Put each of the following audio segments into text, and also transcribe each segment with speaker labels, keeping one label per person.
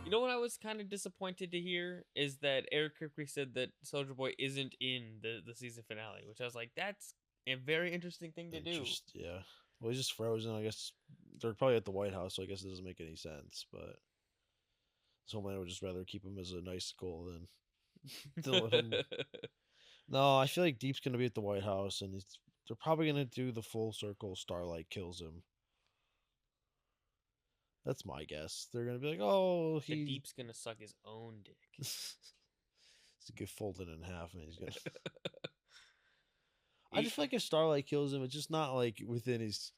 Speaker 1: You know what I was kind of disappointed to hear is that Eric Kripke said that Soldier Boy isn't in the season finale, which I was like, that's a very interesting thing to do.
Speaker 2: Yeah. Well, he's just frozen. I guess they're probably at the White House, so I guess it doesn't make any sense. But Homelander would just rather keep him as an icicle than to let him. No, I feel like Deep's gonna be at the White House, and they're probably gonna do the full circle. Starlight kills him. That's my guess. They're gonna be like, "Oh,
Speaker 1: The Deep's gonna suck his own dick.
Speaker 2: He's gonna get folded in half, and he's gonna. I just feel like if Starlight kills him, it's just not like within his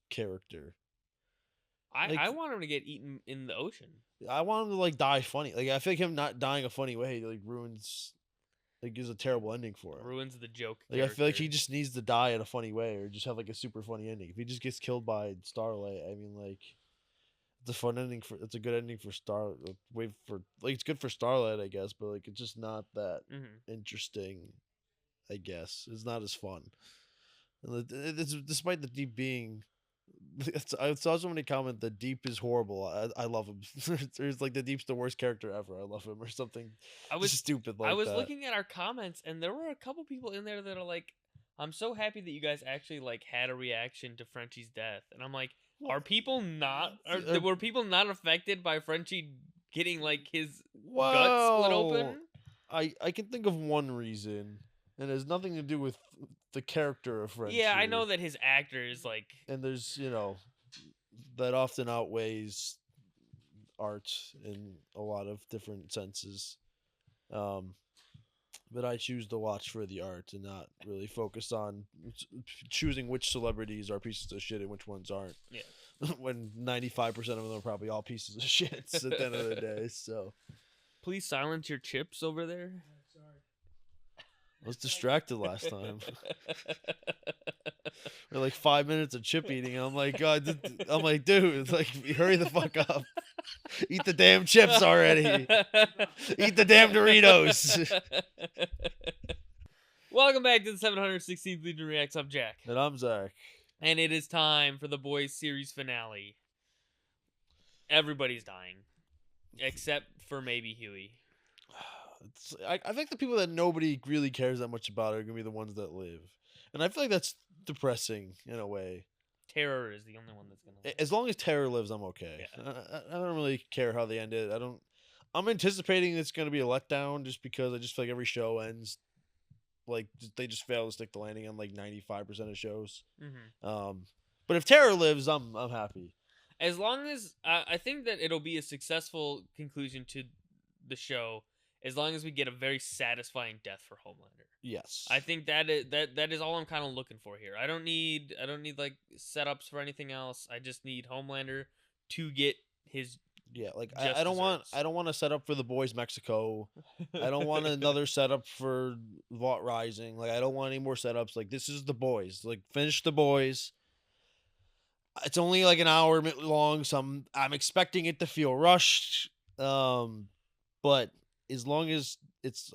Speaker 2: character.
Speaker 1: I want him to get eaten in the ocean.
Speaker 2: I want him to like die funny. Like I feel like him not dying a funny way like ruins, like gives a terrible ending for it.
Speaker 1: Ruins the joke.
Speaker 2: Like I feel like he just needs to die in a funny way, or just have like a super funny ending. If he just gets killed by Starlight, I mean, like it's a fun ending for. It's a good ending for Starlight. Wait for like it's good for Starlight, I guess, but like it's just not that interesting. I guess it's not as fun. And it's despite the Deep being. I saw somebody comment that Deep is horrible. I love him. There's like the Deep's the worst character ever. I love him or something. I was stupid like that.
Speaker 1: I was looking at our comments and there were a couple people in there that are like, "I'm so happy that you guys actually like had a reaction to Frenchie's death." And I'm like, were people not affected by Frenchie getting like his guts split open?
Speaker 2: I can think of one reason, and it has nothing to do with the character of Frenchie.
Speaker 1: Yeah, I know that his actor is like,
Speaker 2: and there's that often outweighs art in a lot of different senses. But I choose to watch for the art and not really focus on choosing which celebrities are pieces of shit and which ones aren't.
Speaker 1: Yeah.
Speaker 2: When 95% of them are probably all pieces of shit at the end of the day. So,
Speaker 1: please silence your chips over there.
Speaker 2: I was distracted last time. We're like 5 minutes of chip eating. And I'm like, God, I'm like, dude, like, hurry the fuck up. Eat the damn chips already. Eat the damn Doritos.
Speaker 1: Welcome back to the 716th Legion Reacts. I'm Jack.
Speaker 2: And I'm Zach.
Speaker 1: And it is time for the boys series finale. Everybody's dying. Except for maybe Huey.
Speaker 2: I think the people that nobody really cares that much about are going to be the ones that live. And I feel like that's depressing in a way.
Speaker 1: Terror is the only one that's going to live.
Speaker 2: As long as Terror lives, I'm okay. Yeah. I don't really care how they end it. I'm anticipating it's going to be a letdown just because I just feel like every show ends like they just fail to stick the landing on like 95% of shows. Mm-hmm. But if Terror lives, I'm happy.
Speaker 1: As long as I think that it'll be a successful conclusion to the show. As long as we get a very satisfying death for Homelander.
Speaker 2: Yes.
Speaker 1: I think that is all I'm kind of looking for here. I don't need like setups for anything else. I just need Homelander to get his
Speaker 2: I don't want a setup for the Boys Mexico. I don't want another setup for Vought Rising. Like I don't want any more setups. Like this is the Boys. Like finish the Boys. It's only like an hour long, so I'm expecting it to feel rushed. But as long as it's,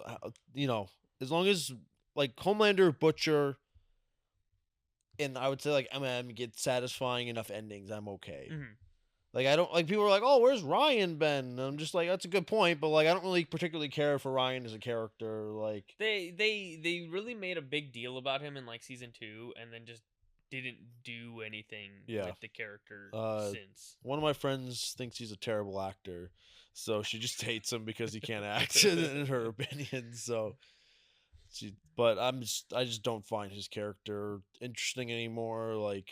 Speaker 2: as long as like Homelander, Butcher, and I would say like MM get satisfying enough endings, I'm okay. Mm-hmm. Like I don't like people are like, oh, where's Ryan been? And I'm just like, that's a good point, but like I don't really particularly care for Ryan as a character. Like
Speaker 1: they really made a big deal about him in like season 2, and then just didn't do anything with the character since.
Speaker 2: One of my friends thinks he's a terrible actor. So she just hates him because he can't act, in her opinion. So, I just don't find his character interesting anymore. Like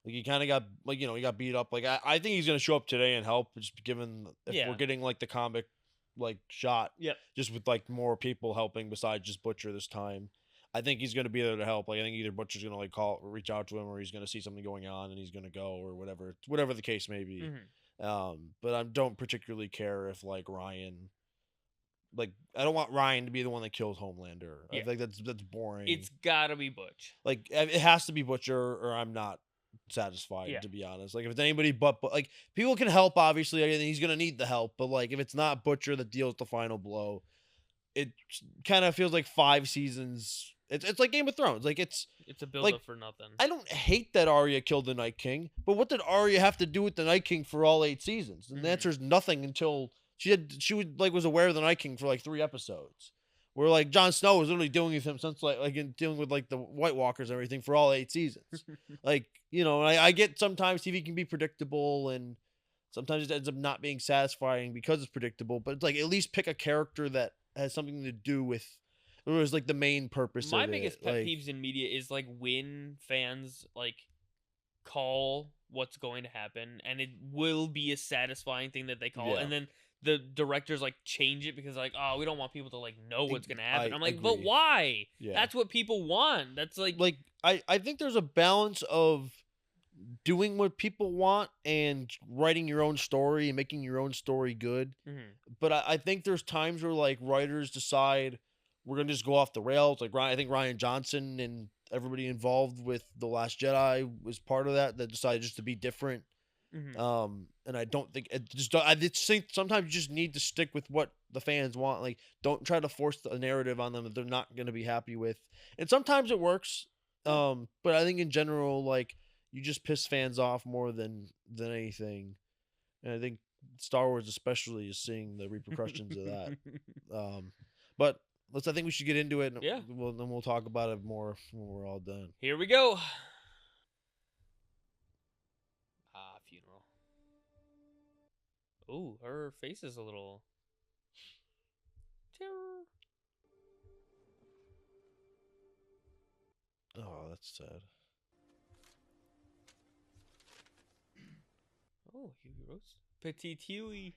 Speaker 2: he kind of got he got beat up. Like I think he's gonna show up today and help. Just given if we're getting like the comic shot, just with like more people helping besides just Butcher this time. I think he's gonna be there to help. Like I think either Butcher's gonna reach out to him, or he's gonna see something going on and he's gonna go, or whatever the case may be. Mm-hmm. But I don't particularly care if like Ryan, like I don't want Ryan to be the one that kills Homelander. I think that's boring.
Speaker 1: It's gotta be Butch.
Speaker 2: Like it has to be Butcher, or I'm not satisfied. To be honest, like if it's anybody but like people can help. Obviously, I think he's gonna need the help. But like if it's not Butcher that deals the final blow, it kind of feels like 5 seasons. It's like Game of Thrones. Like it's
Speaker 1: a build up for nothing.
Speaker 2: I don't hate that Arya killed the Night King, but what did Arya have to do with the Night King for all 8 seasons? And the answer is nothing until she would like was aware of the Night King for like 3 episodes. Where like Jon Snow was literally dealing with him since like in dealing with like the White Walkers and everything for all 8 seasons. Like, you know, I get sometimes TV can be predictable and sometimes it ends up not being satisfying because it's predictable, but it's like at least pick a character that has something to do with it was like the main purpose
Speaker 1: My
Speaker 2: of
Speaker 1: biggest
Speaker 2: it.
Speaker 1: pet
Speaker 2: Like,
Speaker 1: peeves in media is like when fans like call what's going to happen, and it will be a satisfying thing that they call,
Speaker 2: yeah,
Speaker 1: and then the directors like change it because like, oh, we don't want people to like know what's gonna happen.
Speaker 2: I
Speaker 1: I'm like, but
Speaker 2: agree.
Speaker 1: why?
Speaker 2: Yeah.
Speaker 1: That's what people want. That's like
Speaker 2: I think there's a balance of doing what people want and writing your own story and making your own story good.
Speaker 1: mhm.
Speaker 2: But I think there's times where like writers decide we're gonna just go off the rails. Like I think Ryan Johnson and everybody involved with The Last Jedi was part of that. That decided just to be different.
Speaker 1: Mhm.
Speaker 2: And I don't think it just. I just think sometimes you just need to stick with what the fans want. Like, don't try to force a narrative on them that they're not gonna be happy with. And sometimes it works. But I think in general, like you just piss fans off more than anything. And I think Star Wars especially is seeing the repercussions of that. But I think we should get into it. And
Speaker 1: Yeah.
Speaker 2: then we'll talk about it more when we're all done.
Speaker 1: Here we go. Funeral. Ooh, her face is a little terror.
Speaker 2: Oh, that's sad.
Speaker 1: Oh, Huey Rose. Petit Huey.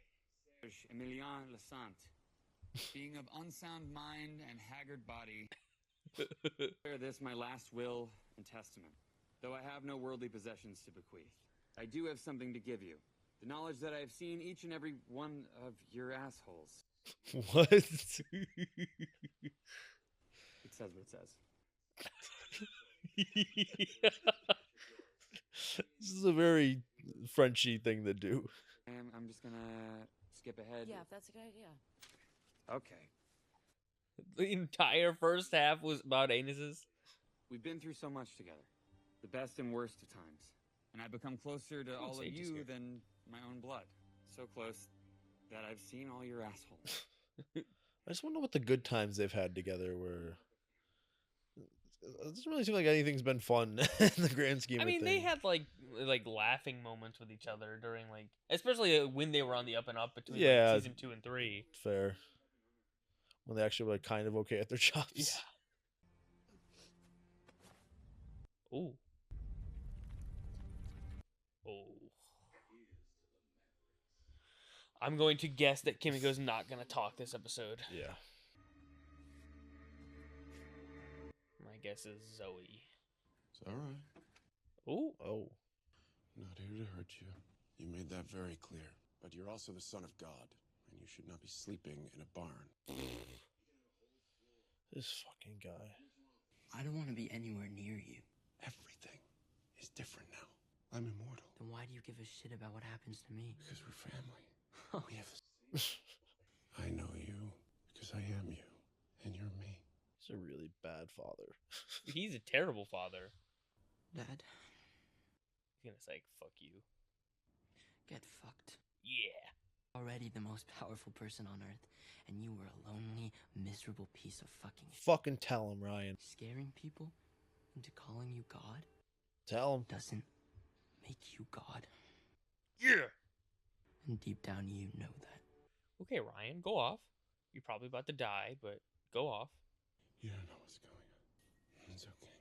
Speaker 3: Emilion Lasant, being of unsound mind and haggard body, declare this my last will and testament. Though I have no worldly possessions to bequeath, I do have something to give you. The knowledge that I have seen each and every one of your assholes.
Speaker 2: What?
Speaker 3: It says what it says.
Speaker 2: This is a very Frenchy thing to do.
Speaker 3: I'm just gonna skip ahead.
Speaker 4: Yeah, if that's a good idea.
Speaker 3: Okay.
Speaker 1: The entire first half was about anuses.
Speaker 3: We've been through so much together. The best and worst of times. And I've become closer to all of
Speaker 1: Sage is
Speaker 3: you
Speaker 1: here.
Speaker 3: than my own blood. So close that I've seen all your assholes.
Speaker 2: I just wonder what the good times they've had together were. It doesn't really seem like anything's been fun in the grand scheme
Speaker 1: I
Speaker 2: of
Speaker 1: mean, they
Speaker 2: things.
Speaker 1: had like laughing moments with each other during like, especially when they were on the up and up between
Speaker 2: Yeah.
Speaker 1: like, season 2 and 3.
Speaker 2: Fair. When they actually were like kind of okay at their jobs.
Speaker 1: Yeah. Ooh. Oh. I'm going to guess that Kimiko's not gonna talk this episode.
Speaker 2: Yeah.
Speaker 1: My guess is Zoe.
Speaker 5: It's all right.
Speaker 1: Ooh.
Speaker 2: Oh.
Speaker 5: I'm not here to hurt you. You made that very clear. But you're also the son of God, and you should not be sleeping in a barn.
Speaker 2: This fucking guy.
Speaker 6: I don't want to be anywhere near you.
Speaker 5: Everything is different now. I'm immortal
Speaker 6: Then why do you give a shit about what happens to me?
Speaker 5: because we're family. We have I know you because I am you, and you're me.
Speaker 2: He's a really bad father.
Speaker 1: He's a terrible father.
Speaker 6: Dad,
Speaker 1: He's gonna say, fuck you.
Speaker 6: get fucked.
Speaker 1: Yeah.
Speaker 6: Already the most powerful person on earth, and you were a lonely, miserable piece of fucking shit.
Speaker 2: Fucking tell him, Ryan.
Speaker 6: Scaring people into calling you God
Speaker 2: Tell him.
Speaker 6: doesn't make you God.
Speaker 1: Yeah.
Speaker 6: And deep down, you know that.
Speaker 1: Okay, Ryan, go off. You're probably about to die, but go off.
Speaker 5: You don't know what's going on. It's okay.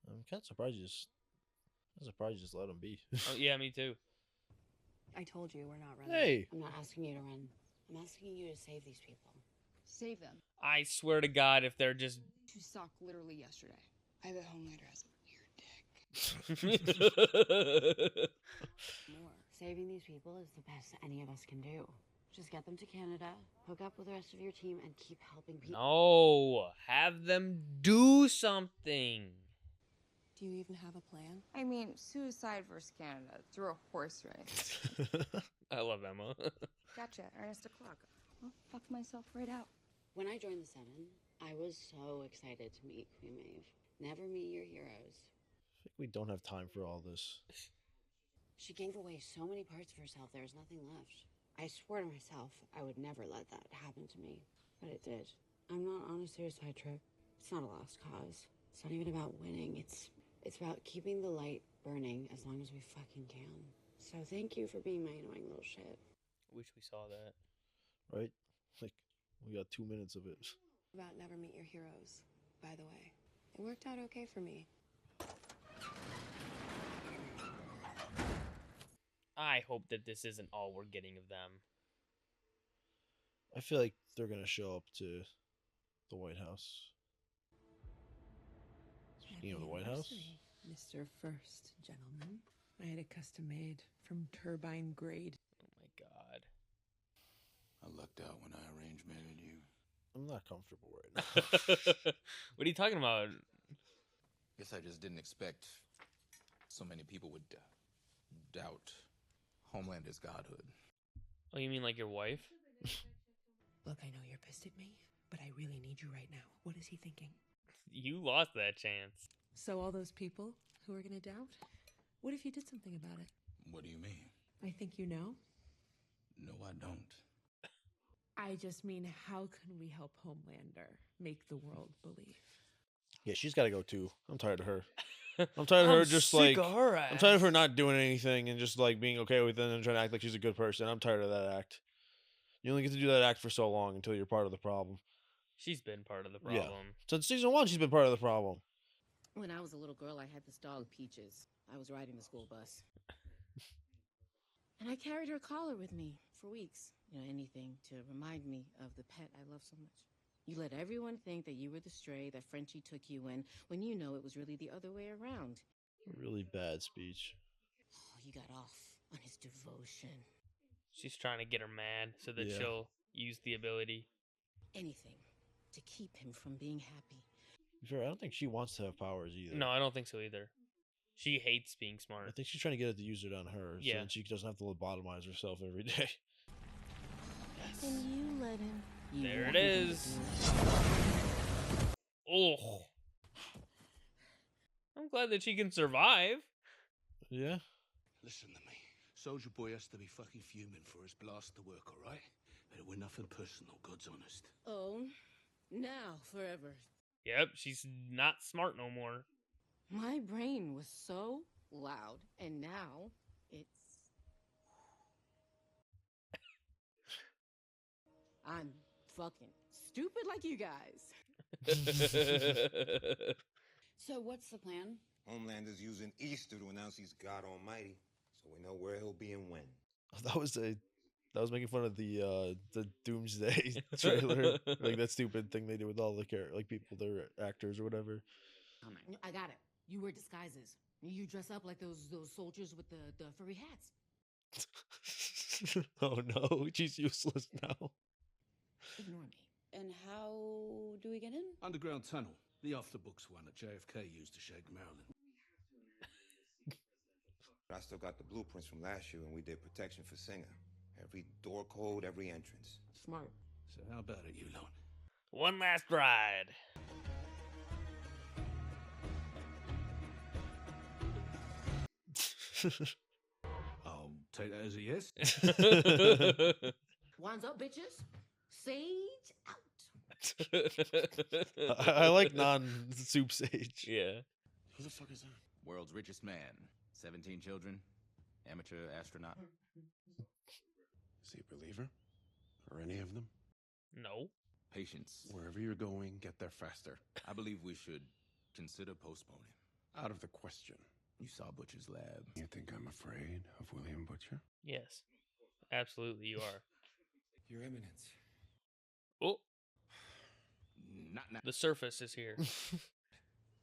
Speaker 2: I'm kind of surprised you just let him be.
Speaker 1: Oh, yeah, me too.
Speaker 4: I told you we're not running.
Speaker 2: Hey.
Speaker 4: I'm not asking you to run. I'm asking you to save these people.
Speaker 7: Save them.
Speaker 1: I swear to God, if they're just.
Speaker 7: You suck literally yesterday. I bet Homelander has a weird dick.
Speaker 4: More. Saving these people is the best any of us can do. Just get them to Canada, hook up with the rest of your team, and keep helping people.
Speaker 1: No, have them do something.
Speaker 7: Do you even have a plan?
Speaker 8: I mean, suicide versus Canada through a horse race.
Speaker 1: I love Emma.
Speaker 8: Gotcha, Ernest Clark. I'll fuck myself right out.
Speaker 4: When I joined the Seven, I was so excited to meet Queen Maeve. Never meet your heroes.
Speaker 2: I think we don't have time for all this.
Speaker 4: She gave away so many parts of herself, there was nothing left. I swore to myself I would never let that happen to me, but it did. I'm not on a suicide trip. It's not a lost cause. It's not even about winning. It's about keeping the light burning as long as we fucking can. So thank you for being my annoying little shit.
Speaker 1: Wish we saw that.
Speaker 2: Right? Like, we got 2 minutes of it.
Speaker 7: About never meet your heroes, by the way. It worked out okay for me.
Speaker 1: I hope that this isn't all we're getting of them.
Speaker 2: I feel like they're gonna show up to the White House. Speaking of the White House,
Speaker 9: Mr. First Gentleman. I had it custom made from turbine grade.
Speaker 1: Oh my god.
Speaker 5: I lucked out when I arranged marrying you.
Speaker 2: I'm not comfortable right now.
Speaker 1: What are you talking about?
Speaker 10: Guess I just didn't expect so many people would doubt Homelander's godhood.
Speaker 1: Oh, you mean like your wife?
Speaker 9: Look, I know you're pissed at me, but I really need you right now. What is he thinking?
Speaker 1: You lost that chance.
Speaker 9: So all those people who are gonna doubt? What if you did something about it?
Speaker 10: What do you mean?
Speaker 9: I think you know.
Speaker 10: No, I don't.
Speaker 9: I just mean, how can we help Homelander make the world believe?
Speaker 2: Yeah, she's got to go too. I'm tired of her. I'm tired of her just
Speaker 1: sick
Speaker 2: like
Speaker 1: of her
Speaker 2: I'm tired of her
Speaker 1: ass.
Speaker 2: not doing anything and just like being okay with it and trying to act like she's a good person. I'm tired of that act. You only get to do that act for so long until you're part of the problem.
Speaker 1: She's been part of the
Speaker 2: Yeah.
Speaker 1: problem.
Speaker 2: Since season 1, she's been part of the problem.
Speaker 11: When I was a little girl, I had this dog, Peaches. I was riding the school bus. And I carried her collar with me for weeks. You know, anything to remind me of the pet I love so much. You let everyone think that you were the stray that Frenchie took you in, when you know it was really the other way around.
Speaker 2: Really bad speech.
Speaker 11: Oh, you got off on his devotion.
Speaker 1: She's trying to get her mad so that
Speaker 2: Yeah.
Speaker 1: she'll use the ability.
Speaker 11: Anything to keep him from being happy.
Speaker 2: To be fair, I don't think she wants to have powers either.
Speaker 1: No, I don't think so either. She hates being
Speaker 2: I
Speaker 1: smart.
Speaker 2: think she's trying to get it to use it on her,
Speaker 1: Yeah.
Speaker 2: so that she doesn't have to lobotomize herself every day.
Speaker 11: And you let him. You
Speaker 1: There it
Speaker 11: let him
Speaker 1: is.
Speaker 11: do it.
Speaker 1: Oh. I'm glad that she can survive.
Speaker 2: Yeah.
Speaker 12: Listen to me. Soldier Boy has to be fucking fuming for his blast to work, alright? But we're nothing personal, God's honest.
Speaker 11: Oh, now forever.
Speaker 1: Yep, she's not smart no more.
Speaker 11: My brain was so loud, and now it's. I'm fucking stupid like you guys.
Speaker 4: So what's the plan?
Speaker 13: Homelander's using Easter to announce he's God Almighty, so we know where he'll be and when.
Speaker 2: That was making fun of the Doomsday trailer, like that stupid thing they do with all the people, their actors or whatever.
Speaker 11: I got it. You wear disguises. You dress up like those soldiers with the furry hats.
Speaker 2: Oh no, she's useless now.
Speaker 11: Ignore me.
Speaker 4: And how do we get in?
Speaker 12: Underground tunnel. The after-books one that JFK used to shake Maryland.
Speaker 13: I still got the blueprints from last year when we did protection for Singer. Every door code, every entrance.
Speaker 11: Smart.
Speaker 12: So how about it, you lot?
Speaker 1: One last ride.
Speaker 12: I'll take that as a yes.
Speaker 11: Wands up, bitches. Sage out.
Speaker 2: I like non-soup sage.
Speaker 1: Yeah.
Speaker 5: Who the fuck is that?
Speaker 10: World's richest man. 17 children. Amateur astronaut.
Speaker 5: Is he a believer? Or any of them?
Speaker 1: No.
Speaker 10: Patience.
Speaker 5: Wherever you're going, get there faster.
Speaker 10: I believe we should consider postponing.
Speaker 5: Out of the question.
Speaker 10: You saw Butcher's lab.
Speaker 5: You think I'm afraid of William Butcher?
Speaker 1: Yes. Absolutely, you are.
Speaker 3: Your Eminence.
Speaker 1: Oh,
Speaker 10: Not now.
Speaker 1: the surface is here.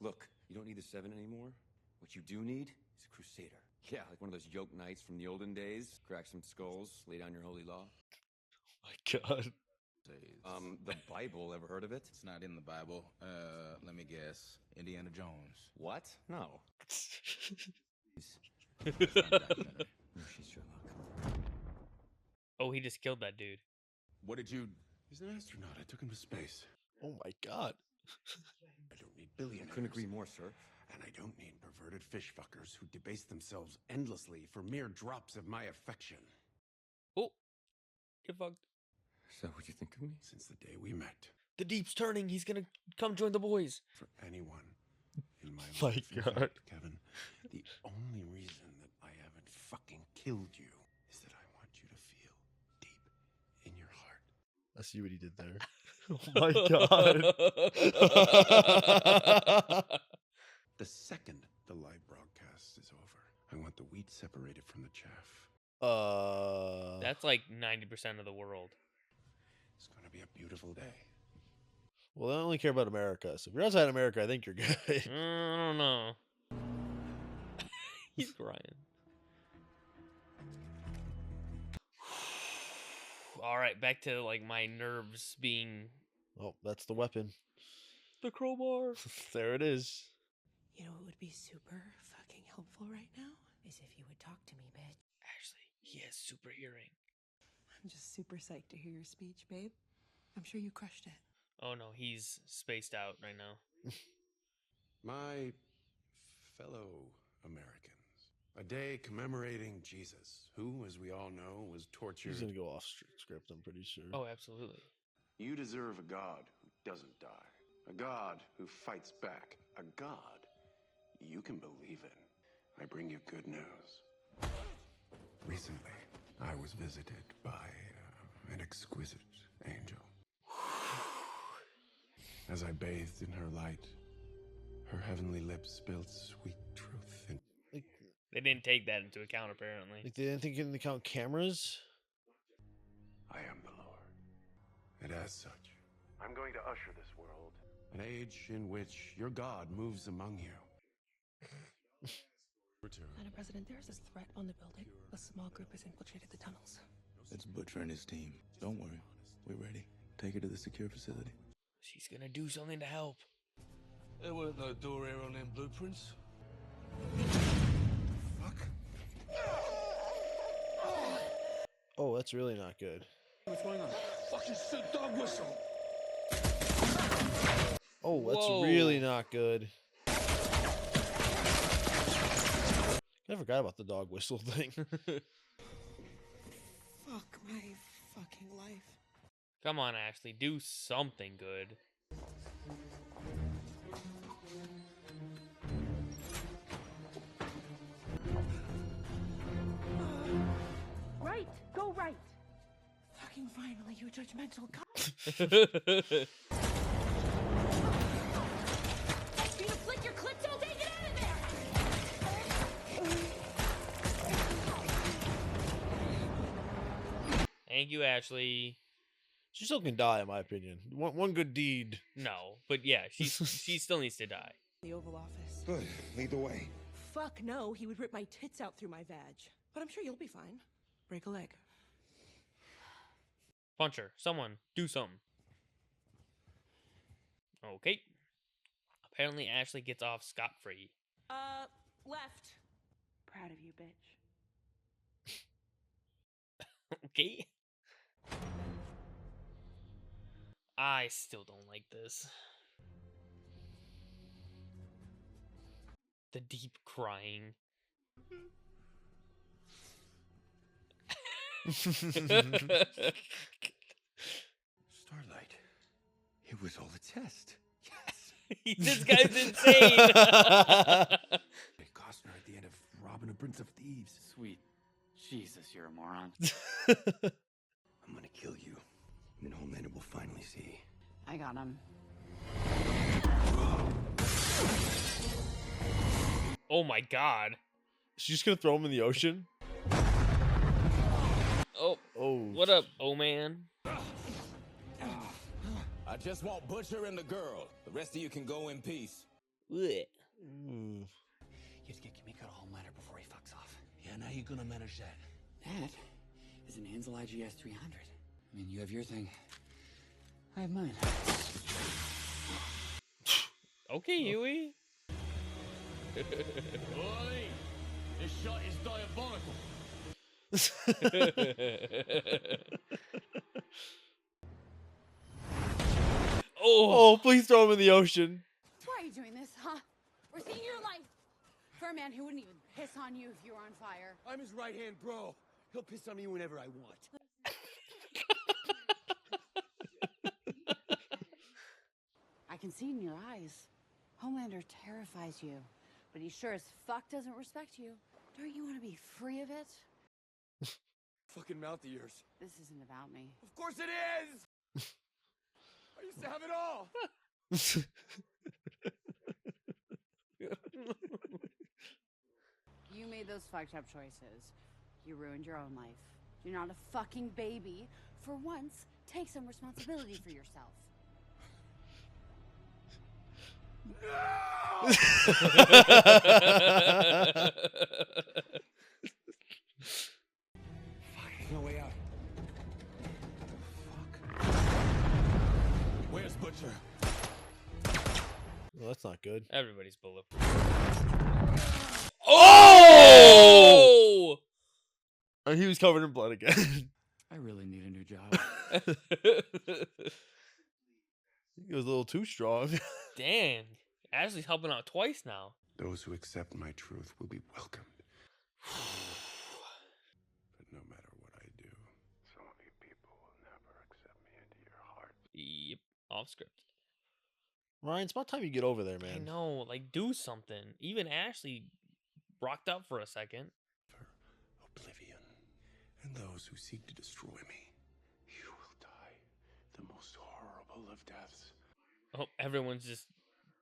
Speaker 3: Look, you don't need the Seven anymore. What you do need is a Crusader. Yeah, like one of those yoke knights from the olden days. Crack some skulls, lay down your holy law.
Speaker 2: My God.
Speaker 3: The Bible, ever heard of it?
Speaker 10: It's not in the Bible. Let me guess. Indiana Jones.
Speaker 3: What? No.
Speaker 10: It's not a documentary.
Speaker 3: No, she's Sherlock.
Speaker 1: Oh, he just killed that dude.
Speaker 10: What did you...
Speaker 5: He's an astronaut. I took him to space.
Speaker 2: Oh my God.
Speaker 5: I don't need billionaires.
Speaker 3: I couldn't agree more, sir.
Speaker 5: And I don't need perverted fish fuckers who debase themselves endlessly for mere drops of my affection.
Speaker 1: Oh, Get fucked.
Speaker 5: Is that what you think of me? Since the day we met.
Speaker 1: The deep's turning. He's gonna come join the boys.
Speaker 5: For anyone in my
Speaker 2: My
Speaker 5: life. In
Speaker 2: God.
Speaker 5: fact, Kevin, the only reason that I haven't fucking killed you is that I want you to feel deep in your heart.
Speaker 2: I see what he did there. Oh my God.
Speaker 5: The second the live broadcast is over, I want the wheat separated from the chaff.
Speaker 1: That's like 90% of the world.
Speaker 5: It's gonna be a beautiful day.
Speaker 2: Well, I only care about America. So if you're outside America, I think you're good.
Speaker 1: I don't know. He's crying. All right, back to like my nerves being.
Speaker 2: Oh, that's the weapon.
Speaker 1: The crowbar.
Speaker 2: There it is.
Speaker 14: You know what would be super fucking helpful right now? Is if you would talk to me, bitch.
Speaker 1: Actually, he has super hearing.
Speaker 14: I'm just super psyched to hear your speech, babe. I'm sure you crushed it.
Speaker 1: Oh no, he's spaced out right now.
Speaker 5: My fellow Americans, a day commemorating Jesus, who, as we all know, was tortured.
Speaker 2: He's gonna go off script, I'm pretty sure.
Speaker 1: Oh, absolutely.
Speaker 5: You deserve a God who doesn't die, a God who fights back, a God you can believe in. I bring you good news. Recently, I was visited by an exquisite angel. As I bathed in her light, her heavenly lips spilled sweet truth. And
Speaker 1: They didn't take that into account, apparently.
Speaker 2: Like they didn't take into account cameras?
Speaker 5: I am the Lord. And as such, I'm going to usher this world, an age in which your God moves among you.
Speaker 14: Madam President, there's this threat on the building. A small group has infiltrated the tunnels.
Speaker 15: It's Butcher and his team. Don't worry. We're ready. Take her to the secure facility.
Speaker 1: She's gonna do something to help.
Speaker 12: There weren't no door here on them blueprints.
Speaker 5: Fuck.
Speaker 2: Oh, that's really not good.
Speaker 12: What's going on? Fucking shoot dog whistle.
Speaker 2: Oh, that's
Speaker 1: Whoa.
Speaker 2: really not good. I forgot about the dog whistle thing.
Speaker 14: Fuck my fucking life.
Speaker 1: Come on, Ashley, do something good.
Speaker 8: Right, go right.
Speaker 14: Fucking finally, you judgmental cop.
Speaker 8: You gonna flick your clips all day? Get out of there!
Speaker 1: Thank you, Ashley.
Speaker 2: She still can die, in my opinion. One good deed.
Speaker 1: No, but yeah, she still needs to die.
Speaker 14: The Oval Office.
Speaker 13: Good. Lead the way.
Speaker 14: Fuck no, he would rip my tits out through my vag. But I'm sure you'll be fine. Break a leg.
Speaker 1: Punch her. Someone, do something. Okay. Apparently, Ashley gets off scot-free.
Speaker 14: Left.
Speaker 8: Proud of you, bitch.
Speaker 1: Okay. I still don't like this. The deep crying.
Speaker 5: Starlight, it was all a test. Yes.
Speaker 1: This guy's insane.
Speaker 5: Costner at the end of Robin, a Prince of Thieves.
Speaker 3: Sweet Jesus, you're a moron.
Speaker 5: I'm gonna kill you. And then Homelander will finally see.
Speaker 4: I got him.
Speaker 1: Oh my god.
Speaker 2: She's just gonna throw him in the ocean?
Speaker 1: Oh.
Speaker 2: Oh.
Speaker 1: What up, oh man?
Speaker 10: I just want Butcher and the girl. The rest of you can go in peace.
Speaker 2: Blech.
Speaker 12: You have to get Kimiko to Homelander before he fucks off. Yeah, now you're gonna manage that.
Speaker 3: That is an Ansel IGS 300. I mean, you have your thing. I have mine.
Speaker 1: Okay, Huey.
Speaker 12: Oi! This shot is diabolical.
Speaker 2: Oh, please throw him in the ocean.
Speaker 4: Why are you doing this, huh? Risking your life for a man who wouldn't even piss on you if you were on fire.
Speaker 12: I'm his right-hand bro. He'll piss on me whenever I want.
Speaker 4: can see it in your eyes. Homelander terrifies you, but he sure as fuck doesn't respect you. Don't you want to be free of it?
Speaker 16: Fucking mouth of yours.
Speaker 4: This isn't about me.
Speaker 16: Of course it is! I used to have it all!
Speaker 4: You made those fucked up choices. You ruined your own life. You're not a fucking baby. For once, take some responsibility for yourself.
Speaker 16: No way out. Fuck. Where's Butcher?
Speaker 2: Well, that's not good.
Speaker 1: Everybody's bulletproof. Oh!
Speaker 2: And he was covered in blood again.
Speaker 3: I really need a new job.
Speaker 2: He was a little too strong.
Speaker 1: Dang. Ashley's helping out twice now.
Speaker 5: Those who accept my truth will be welcomed. But no matter what I do, some of you people will never accept me into your heart.
Speaker 1: Yep. Off script.
Speaker 2: Ryan, it's about time you get over there,
Speaker 1: I
Speaker 2: man.
Speaker 1: know. Like, do something. Even Ashley rocked up for a second.
Speaker 5: Oblivion. And those who seek to destroy me, you will die the most horrible of deaths.
Speaker 1: Oh, everyone's just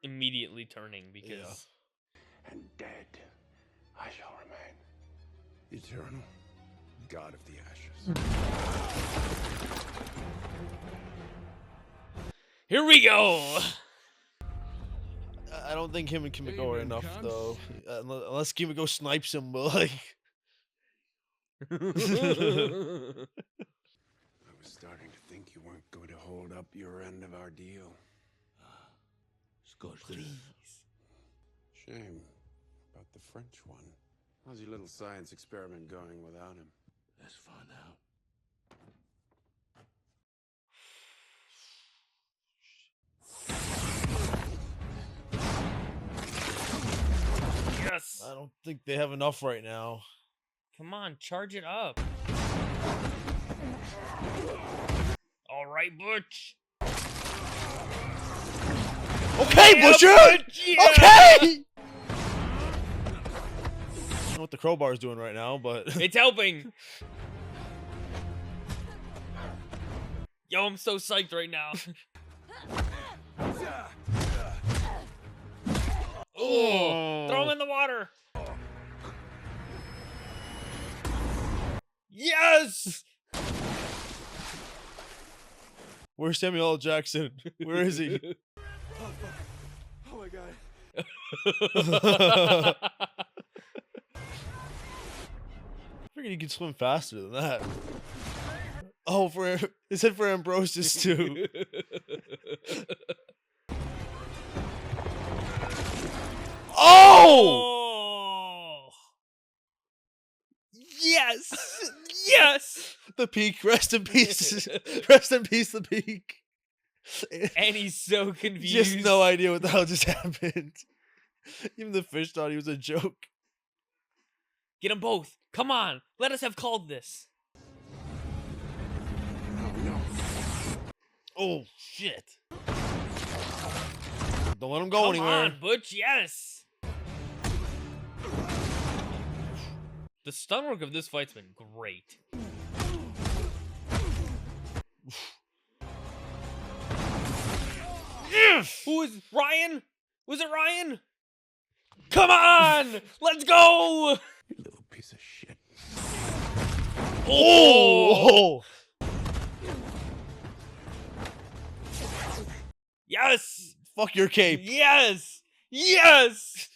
Speaker 1: immediately turning because...
Speaker 5: And dead I shall remain. Eternal God of the Ashes.
Speaker 1: Here we go!
Speaker 2: I don't think him and Kimiko are enough, though. Unless Kimiko snipes him, but like...
Speaker 5: I was starting to think you weren't going to hold up your end of our deal.
Speaker 12: Please.
Speaker 5: Shame about the French one. How's your little science experiment going without him?
Speaker 12: Let's find out.
Speaker 1: Yes!
Speaker 2: I don't think they have enough right now.
Speaker 1: Come on, charge it up. All right, Butch.
Speaker 2: Okay,
Speaker 1: Yeah,
Speaker 2: Butcher!
Speaker 1: Butch, yeah!
Speaker 2: Okay! I don't know what the crowbar is doing right now, but...
Speaker 1: It's helping. Yo, I'm so psyched right now. Oh, throw him in the water. Yes!
Speaker 2: Where's Samuel L. Jackson? Where is he?
Speaker 16: Oh my god.
Speaker 2: I figured he could swim faster than that. Oh, it said for Ambrosius too. Oh!
Speaker 1: Yes! Yes!
Speaker 2: The Peak, rest in peace. Rest in peace, the Peak.
Speaker 1: And he's so confused.
Speaker 2: Just no idea what the hell just happened. Even the fish thought he was a joke.
Speaker 1: Get them both. Come on. Let us have called this.
Speaker 2: Oh, shit. Don't let him go anywhere.
Speaker 1: Come on, Butch. Yes. The stun work of this fight's been great. Who is Ryan? Was it Ryan? Come on! Let's go!
Speaker 5: You little piece of shit.
Speaker 2: Oh!
Speaker 1: Yes!
Speaker 2: Fuck your cape.
Speaker 1: Yes! Yes!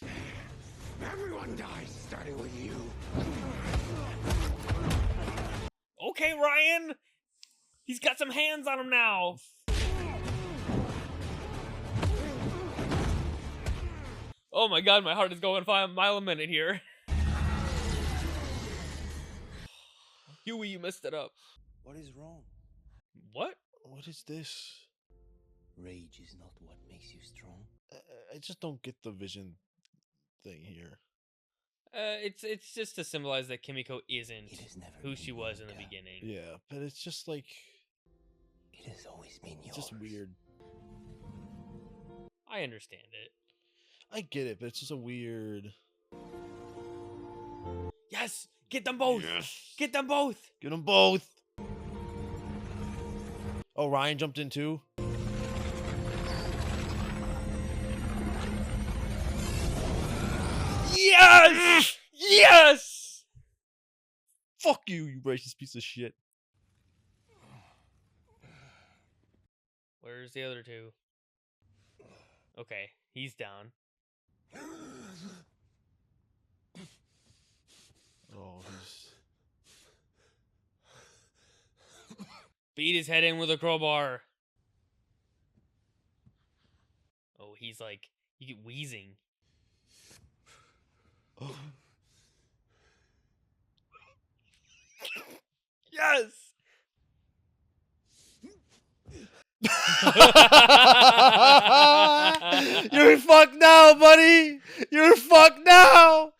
Speaker 5: Everyone dies, starting with you.
Speaker 1: Okay, Ryan. He's got some hands on him now. Oh my god, my heart is going 5 miles a minute here. Huey, you messed it up.
Speaker 15: What is wrong?
Speaker 1: What?
Speaker 2: What is this?
Speaker 6: Rage is not what makes you strong.
Speaker 2: I just don't get the Vision thing here.
Speaker 1: It's just to symbolize that Kimiko isn't who she was in the
Speaker 6: Wonka.
Speaker 1: beginning.
Speaker 2: Yeah, but it's just like...
Speaker 6: It has always been yours.
Speaker 2: It's just weird.
Speaker 1: I understand it.
Speaker 2: I get it, but it's just a weird.
Speaker 1: Yes! Get them both!
Speaker 2: Yes.
Speaker 1: Get them both!
Speaker 2: Get them both! Oh, Ryan jumped in too?
Speaker 1: Yes! Yes!
Speaker 2: Fuck you, you racist piece of shit.
Speaker 1: Where's the other two? Okay, he's down.
Speaker 2: Oh, he's...
Speaker 1: Beat his head in with a crowbar. Oh, he's like, you get wheezing. Yes!
Speaker 2: You're fucked now, buddy! You're fucked now!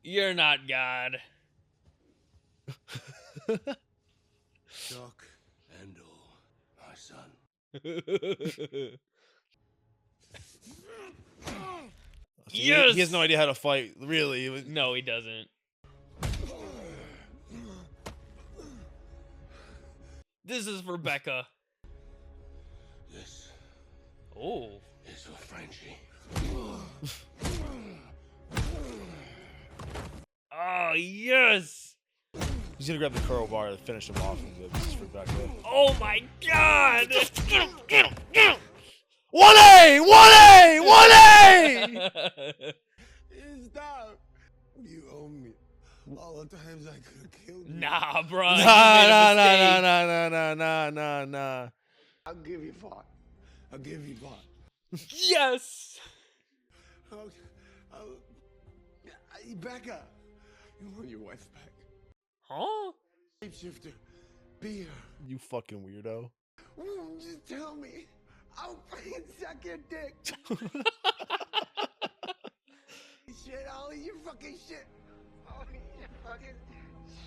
Speaker 1: You're not God.
Speaker 12: Shock and awe, my son.
Speaker 1: Yes!
Speaker 2: He has no idea how to fight, really.
Speaker 1: No, he doesn't. This is for Becca.
Speaker 12: This
Speaker 1: Oh.
Speaker 12: is for Frenchie.
Speaker 1: Oh, yes!
Speaker 2: He's gonna grab the crowbar to finish him off. This is for Becca.
Speaker 1: Oh my God!
Speaker 2: 1A! 1A! 1A!
Speaker 12: Stop! You owe me. All the times I could have killed you.
Speaker 1: Nah, bro.
Speaker 2: Nah.
Speaker 12: I'll give you 5. I'll give you 5.
Speaker 1: Yes!
Speaker 12: Becca, you want your wife back?
Speaker 1: Huh?
Speaker 12: Shapeshifter, be her.
Speaker 2: You fucking weirdo.
Speaker 12: Just tell me. I'll fucking suck your dick. Shit, all your fucking shit. All your fucking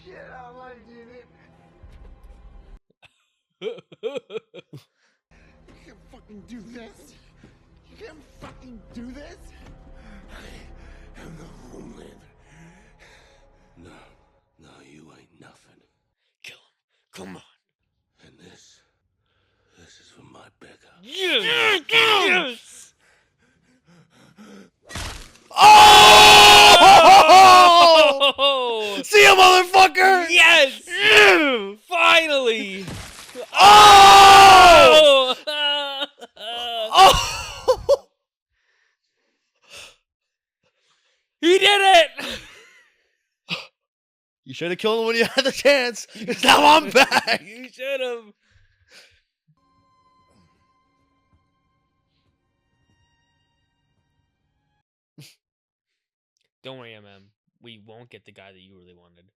Speaker 12: shit. I like you, dude. You can't fucking do this. You can't fucking do this. I am the Homelander. No, you ain't nothing.
Speaker 1: Kill him. Come on.
Speaker 12: And this is for my Becca.
Speaker 1: Yes! Yes!
Speaker 2: Oh! See ya, motherfucker!
Speaker 1: Yes! Finally!
Speaker 2: Oh! Oh!
Speaker 1: He did it!
Speaker 2: You should have killed him when you had the chance. Now I'm back.
Speaker 1: You should have. Don't worry, MM. We won't get the guy that you really wanted.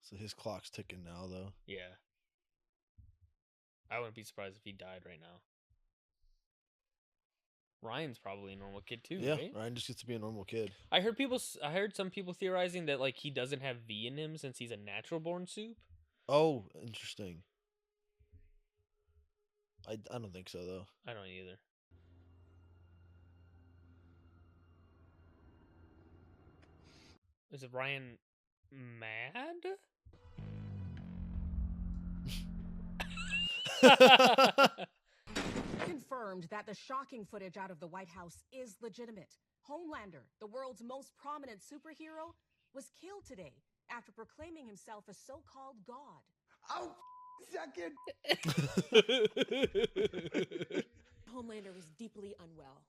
Speaker 2: So his clock's ticking now, though.
Speaker 1: Yeah. I wouldn't be surprised if he died right now. Ryan's probably a normal kid too,
Speaker 2: Yeah,
Speaker 1: right?
Speaker 2: Ryan just gets to be a normal kid.
Speaker 1: I heard some people theorizing that like he doesn't have V in him since he's a natural born soup.
Speaker 2: Oh, interesting. I don't think so, though.
Speaker 1: I don't either. Is it Ryan mad?
Speaker 17: Confirmed that the shocking footage out of the White House is legitimate. Homelander, the world's most prominent superhero, was killed today after proclaiming himself a so-called god.
Speaker 12: Oh, second.
Speaker 14: Homelander was deeply unwell.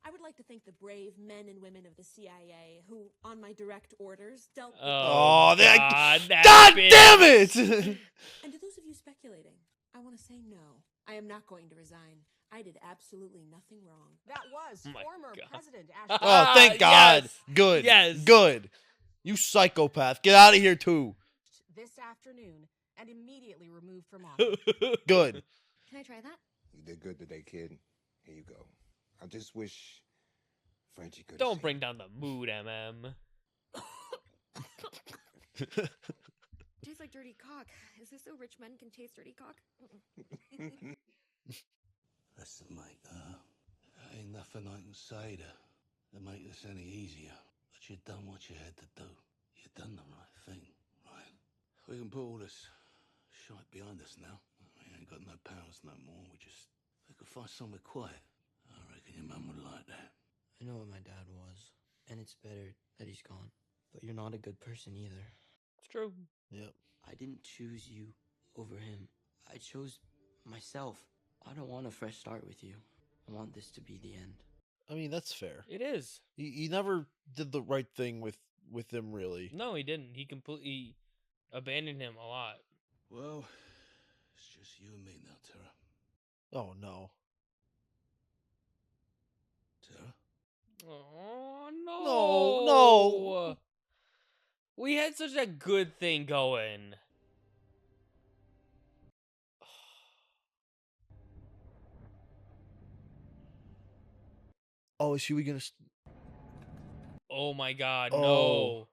Speaker 14: I would like to thank the brave men and women of the CIA who, on my direct orders, dealt with
Speaker 2: God
Speaker 1: that
Speaker 2: damn it!
Speaker 14: And to those of you speculating, I want to say no. I am not going to resign. I did absolutely nothing wrong.
Speaker 17: That was
Speaker 1: Oh my
Speaker 17: former
Speaker 1: God.
Speaker 17: President
Speaker 2: Oh,
Speaker 17: Ashton.
Speaker 2: thank God.
Speaker 1: Yes.
Speaker 2: Good.
Speaker 1: Yes.
Speaker 2: Good. You psychopath. Get out of here, too.
Speaker 17: This afternoon and immediately removed from office.
Speaker 2: Good.
Speaker 14: Can I try that?
Speaker 13: You did good today, kid. Here you go. I just wish Frenchie could.
Speaker 1: Don't bring down the mood, MM.
Speaker 8: Tastes like dirty cock. Is this so rich men can taste dirty cock?
Speaker 15: Listen, mate, ain't nothing I can say to make this any easier. But you done what you had to do. You done the right thing, right? We can put all this shite behind us now. We ain't got no powers no more. We could find somewhere quiet. I reckon your mum would like that.
Speaker 6: I know what my dad was, and it's better that he's gone. But you're not a good person either.
Speaker 1: It's true.
Speaker 2: Yep.
Speaker 6: I didn't choose you over him. I chose myself. I don't want a fresh start with you. I want this to be the end.
Speaker 2: I mean, that's fair.
Speaker 1: It is.
Speaker 2: He never did the right thing with him, really.
Speaker 1: No, he didn't. He completely abandoned him a lot.
Speaker 15: Well, it's just you and me now, Tara.
Speaker 2: Oh, no.
Speaker 15: Tara?
Speaker 1: Oh,
Speaker 2: No.
Speaker 1: We had such a good thing going.
Speaker 2: Oh, is Huey gonna...
Speaker 1: Oh my God,
Speaker 2: Oh.
Speaker 1: no.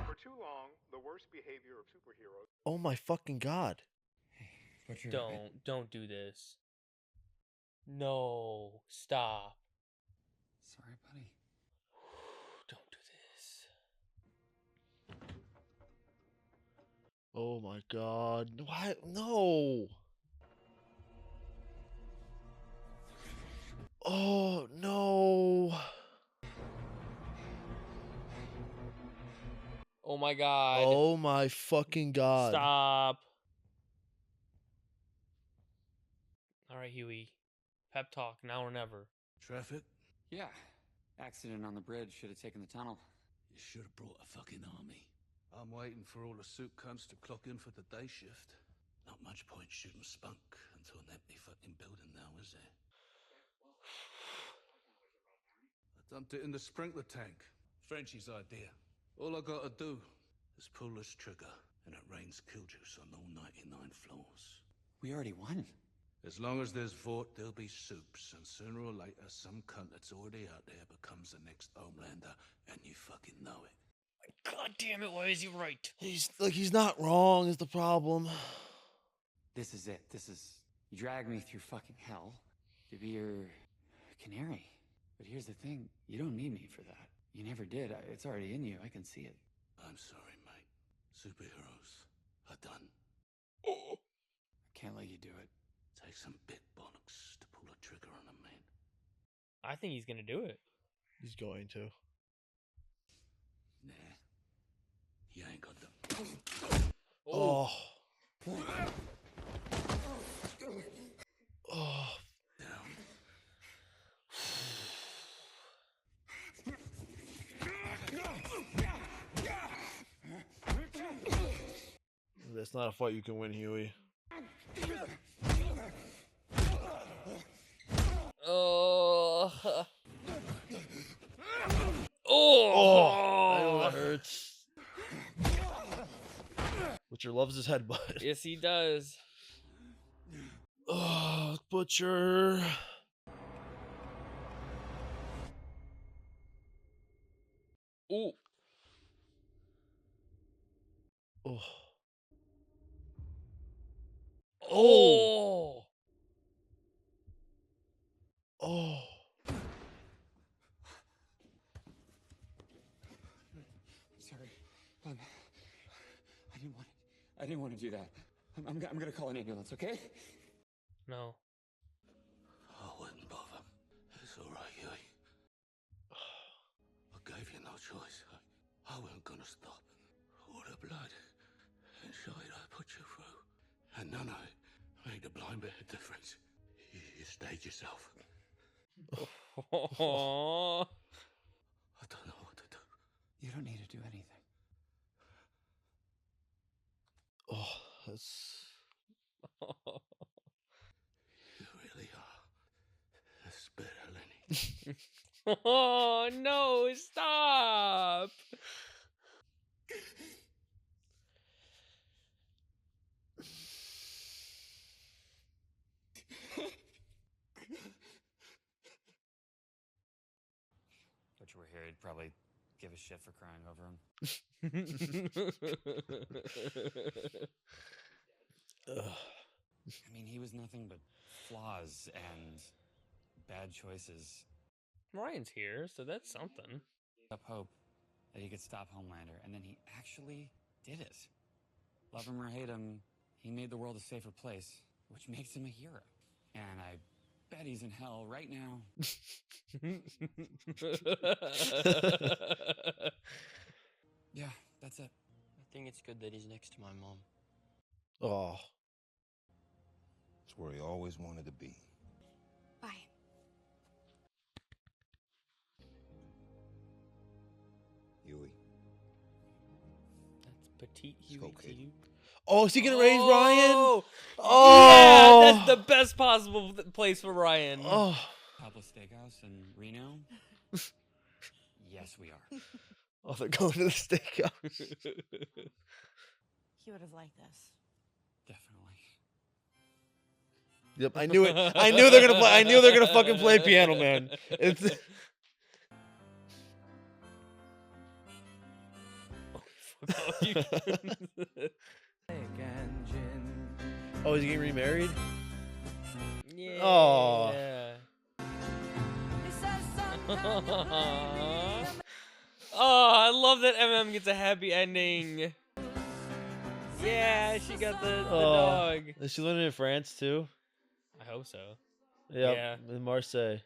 Speaker 18: For too long, the worst behavior of superheroes.
Speaker 2: Oh my fucking God.
Speaker 1: Don't do this. No, stop.
Speaker 3: Sorry, buddy.
Speaker 1: Don't do this.
Speaker 2: Oh my God. Why? No. Oh, no.
Speaker 1: Oh my God.
Speaker 2: Oh my fucking God.
Speaker 1: Stop. All right, Huey. Pep talk, now or never.
Speaker 15: Traffic?
Speaker 3: Yeah. Accident on the bridge. Should have taken the tunnel.
Speaker 15: You should have brought a fucking army. I'm waiting for all the suit cunts to clock in for the day shift. Not much point shooting spunk into an empty fucking building now, is there? I dumped it in the sprinkler tank. Frenchie's idea. All I gotta do is pull this trigger, and it rains killjuice on all 99 floors.
Speaker 3: We already won.
Speaker 15: As long as there's Vought, there'll be soups, and sooner or later, some cunt that's already out there becomes the next Homelander, and you fucking know it.
Speaker 1: God damn it, why is he right?
Speaker 2: He's not wrong is the problem.
Speaker 3: This is it. You drag me through fucking hell to be your canary. But here's the thing. You don't need me for that. You never did. It's already in you. I can see it.
Speaker 15: I'm sorry, mate. Superheroes are done.
Speaker 3: I can't let you do it.
Speaker 15: Takes some big bollocks to pull a trigger on a man.
Speaker 1: I think he's gonna do it.
Speaker 2: He's going to.
Speaker 15: Nah. You ain't got them.
Speaker 2: Oh. Oh.
Speaker 15: Down.
Speaker 2: That's not a fight you can win, Huey.
Speaker 1: Oh.
Speaker 2: Oh. I know that hurts. Butcher loves his headbutt.
Speaker 1: Yes, he does.
Speaker 2: Oh, Butcher.
Speaker 1: Ooh.
Speaker 2: Oh.
Speaker 1: Oh.
Speaker 2: Oh.
Speaker 3: Sorry. I didn't want to do that. I'm gonna call an ambulance, okay?
Speaker 1: No.
Speaker 15: I wouldn't bother. It's all right, Huey. I gave you no choice. I wasn't gonna stop. All the blood and shite I put you through. And none of it made a blind bit of difference. You stayed yourself.
Speaker 1: Oh.
Speaker 15: I don't know what to do.
Speaker 3: You don't need to do anything.
Speaker 2: Oh, that's...
Speaker 15: You really are. That's better, Lenny.
Speaker 1: Oh, no, stop.
Speaker 3: If you were here, he'd probably give a shit for crying over him. I mean, he was nothing but flaws and bad choices.
Speaker 1: Ryan's here, so that's something.
Speaker 3: Up hope that he could stop Homelander, and then he actually did it. Love him or hate him, he made the world a safer place, which makes him a hero. And I bet he's in hell right now. Yeah, that's it.
Speaker 6: I think it's good that he's next to my mom.
Speaker 2: Oh.
Speaker 13: It's where he always wanted to be.
Speaker 7: Bye.
Speaker 13: Huey.
Speaker 1: That's petite Huey
Speaker 13: go,
Speaker 1: to
Speaker 13: kid.
Speaker 1: you.
Speaker 2: Oh, is he gonna raise Ryan?
Speaker 1: Oh, yeah, that's the best possible place for Ryan.
Speaker 2: Oh.
Speaker 3: Pablo Steakhouse in Reno? Yes, we are.
Speaker 2: Oh, they're going to the steakhouse.
Speaker 4: He would have liked this.
Speaker 3: Definitely.
Speaker 2: Yep, I knew it. I knew they're gonna play. I knew they're gonna fucking play Piano Man. It's. Oh, is he getting remarried?
Speaker 1: Yeah.
Speaker 2: Oh.
Speaker 1: Oh, I love that MM gets a happy ending. Yeah, she got the dog.
Speaker 2: Is she living in France too?
Speaker 1: I hope so.
Speaker 2: Yep,
Speaker 1: Yeah.
Speaker 2: in Marseille.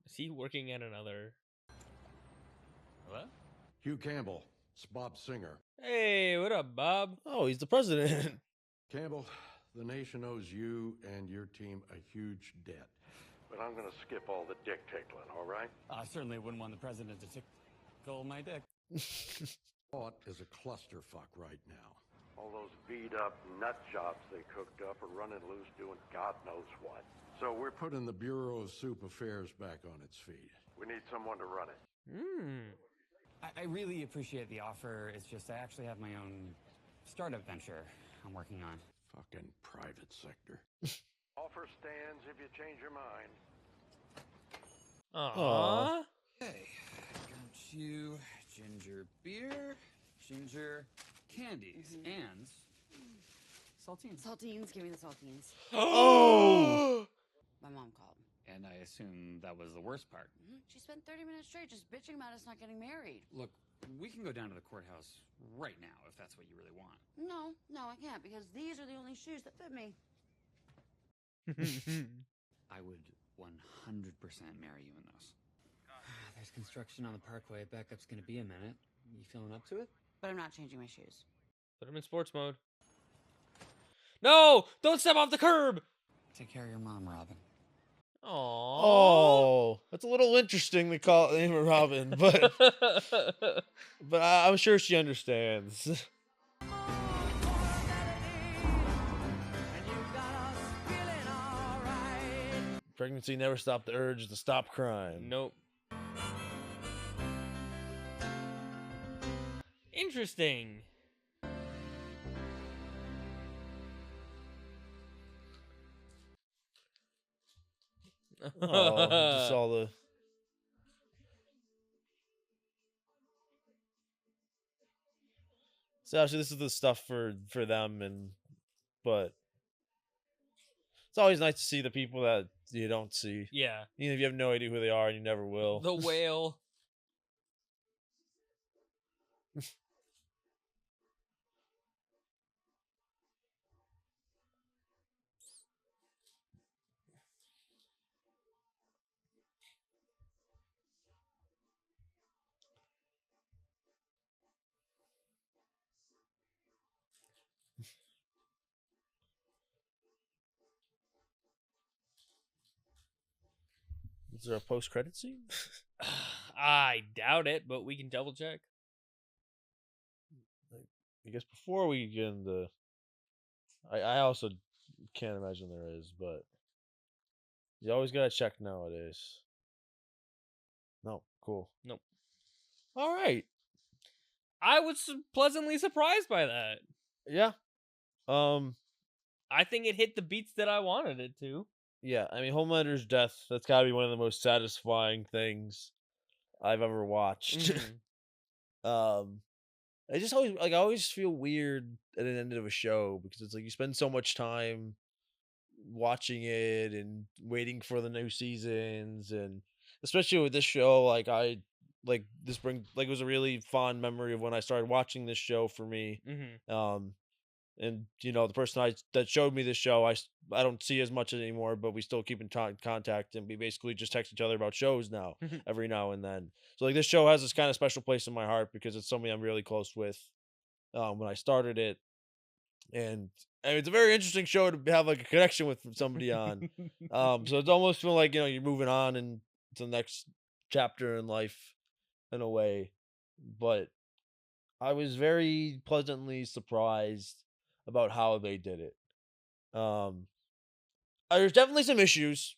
Speaker 1: Is he working at another?
Speaker 3: Hello?
Speaker 19: Hugh Campbell. It's Bob Singer.
Speaker 1: Hey, what up, Bob?
Speaker 2: Oh, he's the president.
Speaker 19: Campbell, the nation owes you and your team a huge debt. But I'm going to skip all the dick tickling, all right?
Speaker 3: I certainly wouldn't want the president to tickle my dick.
Speaker 19: Thought is a clusterfuck right now. All those beat-up nut jobs they cooked up are running loose doing God knows what. So we're putting the Bureau of Soup Affairs back on its feet. We need someone to run it.
Speaker 3: I really appreciate the offer. It's just I actually have my own startup venture I'm working on.
Speaker 19: Fucking private sector. Offer stands if you change your mind.
Speaker 1: Aww.
Speaker 3: Okay, got you ginger beer, ginger candies, and saltines.
Speaker 4: Saltines, give me the saltines.
Speaker 2: Oh!
Speaker 4: My mom called.
Speaker 3: And I assume that was the worst part.
Speaker 4: She spent 30 minutes straight just bitching about us not getting married.
Speaker 3: Look, we can go down to the courthouse right now if that's what you really want.
Speaker 4: No, I can't because these are the only shoes that fit me.
Speaker 3: I would 100% marry you in those. There's construction on the parkway. Backup's gonna be a minute. You feeling up to it?
Speaker 4: But I'm not changing my shoes.
Speaker 1: Put him in sports mode. No! Don't step off the curb!
Speaker 3: Take care of your mom, Robin.
Speaker 1: Aww.
Speaker 2: Oh, that's a little interesting to call the name of Robin, but I'm sure she understands. Pregnancy never stopped the urge to stop crime.
Speaker 1: Nope. Interesting.
Speaker 2: Oh, just all the. So actually, this is the stuff for them, but it's always nice to see the people that you don't see.
Speaker 1: Yeah.
Speaker 2: Even if you have no idea who they are and you never will.
Speaker 1: The whale.
Speaker 2: Is there a post-credit scene?
Speaker 1: I doubt it, but we can double check.
Speaker 2: I guess before we get into, I also can't imagine there is, but you always gotta check nowadays. No, cool.
Speaker 1: Nope.
Speaker 2: All right.
Speaker 1: I was pleasantly surprised by that.
Speaker 2: Yeah.
Speaker 1: I think it hit the beats that I wanted it to.
Speaker 2: Yeah, I mean, Homelander's death, that's gotta be one of the most satisfying things I've ever watched.
Speaker 1: Mhm.
Speaker 2: I just always like I always feel weird at an end of a show because it's like you spend so much time watching it and waiting for the new seasons, and especially with this show, like this bring like it was a really fond memory of when I started watching this show for me.
Speaker 1: Mhm.
Speaker 2: And the person that showed me this show, I don't see as much anymore, but we still keep in contact, and we basically just text each other about shows now every now and then. So like this show has this kind of special place in my heart because it's something I'm really close with. When I started it, and I mean, it's a very interesting show to have like a connection with somebody on. So it's almost feel like you're moving on and to the next chapter in life in a way, but I was very pleasantly surprised about how they did it. Um, there's definitely some issues,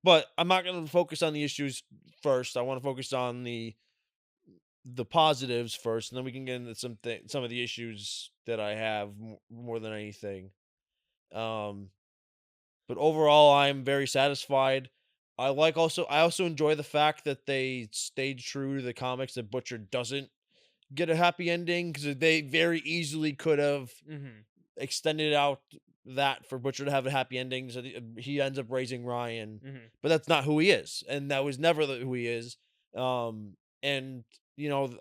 Speaker 2: but I'm not going to focus on the issues first. I want to focus on the positives first, and then we can get into some of the issues that I have more than anything. Um, but overall, I'm very satisfied. I also enjoy the fact that they stayed true to the comics that Butcher doesn't get a happy ending because they very easily could have
Speaker 1: Mhm.
Speaker 2: extended out that for Butcher to have a happy ending. So he ends up raising Ryan,
Speaker 1: Mhm.
Speaker 2: but that's not who he is, and that was never who he is. And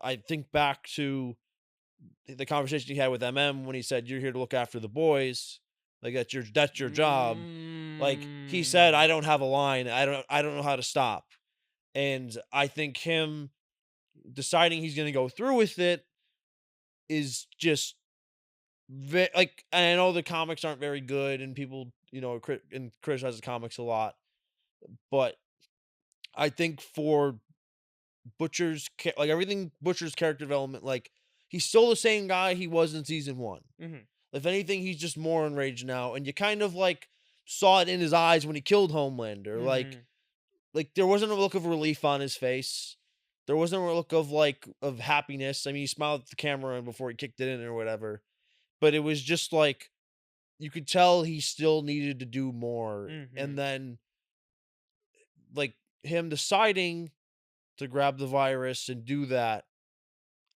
Speaker 2: I think back to the conversation he had with when he said, "You're here to look after the boys, like that's your job." Like he said, "I don't have a line. I don't know how to stop." And I think him deciding he's going to go through with it is just like, and I know the comics aren't very good, and people, criticize the comics a lot, but I think for like everything Butcher's character development, like he's still the same guy he was in season 1.
Speaker 1: Mhm.
Speaker 2: If anything, he's just more enraged now, and you kind of like saw it in his eyes when he killed Homelander.
Speaker 1: Mhm.
Speaker 2: Like there wasn't a look of relief on his face. There wasn't a look of of happiness. I mean, he smiled at the camera before he kicked it in or whatever, but it was just like you could tell he still needed to do more. And
Speaker 1: Mhm.
Speaker 2: then like him deciding to grab the virus and do that,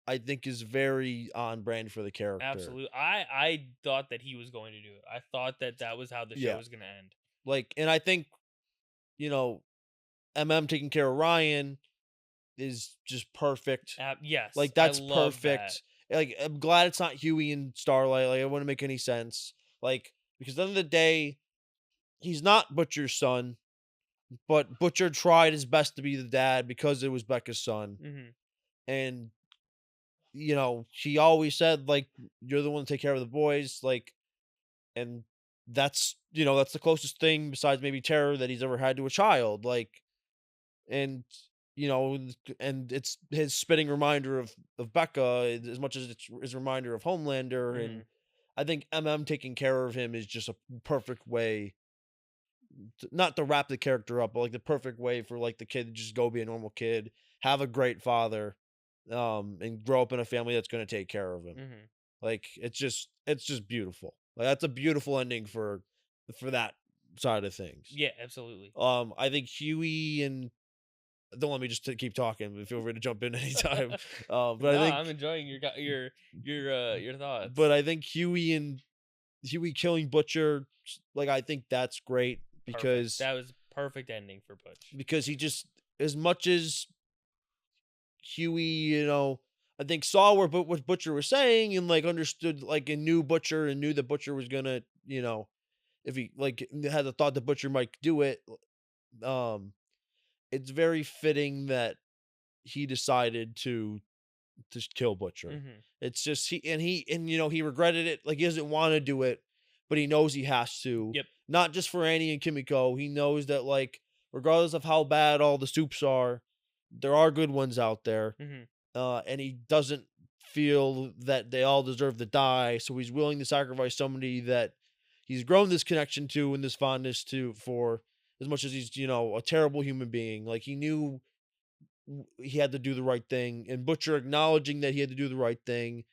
Speaker 2: I think is very on brand for the character.
Speaker 1: Absolutely. I thought that he was going to do it. I thought that that was how the show
Speaker 2: Yeah.
Speaker 1: was going to end.
Speaker 2: Like, and I think, you know, taking care of Ryan is just perfect.
Speaker 1: Yes.
Speaker 2: Like
Speaker 1: I
Speaker 2: that's
Speaker 1: love that.
Speaker 2: perfect. Like I'm glad it's not Huey and Starlight. Like it wouldn't make any sense. Like because at the end of the day, he's not Butcher's son, but Butcher tried his best to be the dad because it was Becca's son.
Speaker 1: Mhm.
Speaker 2: And she always said like you're the one to take care of the boys, like, and that's the closest thing besides maybe terror that he's ever had to a child, like, and and it's his spitting reminder of Becca as much as it's his reminder of Homelander. And
Speaker 1: Mhm.
Speaker 2: I think taking care of him is just a perfect way not to wrap the character up, but like the perfect way for like the kid to just go be a normal kid, have a great father, and grow up in a family that's going to take care of him.
Speaker 1: Mhm.
Speaker 2: Like it's just beautiful. Like that's a beautiful ending for that side of things.
Speaker 1: Yeah, absolutely.
Speaker 2: I think Huey and don't let me just keep talking. Feel free to jump in anytime. But
Speaker 1: No,
Speaker 2: I think
Speaker 1: I'm enjoying your thoughts.
Speaker 2: but I think Huey killing Butcher, like I think that's great
Speaker 1: Perfect.
Speaker 2: because
Speaker 1: That was perfect ending for Butch.
Speaker 2: because he just as much as Huey, I think saw what Butcher was saying and like understood like and knew Butcher and knew that Butcher was gonna, if he like had the thought that Butcher might do it, um, it's very fitting that he decided to kill Butcher.
Speaker 1: Mhm.
Speaker 2: It's just he regretted it. Like he doesn't want to do it, but he knows he has to.
Speaker 1: Yep.
Speaker 2: Not just for Annie and Kimiko. He knows that like regardless of how bad all the soups are, there are good ones out there.
Speaker 1: Mhm.
Speaker 2: And he doesn't feel that they all deserve to die, so he's willing to sacrifice somebody that he's grown this connection to and this fondness to for as much as he's a terrible human being. Like he knew he had to do the right thing, and Butcher acknowledging that he had to do the right thing,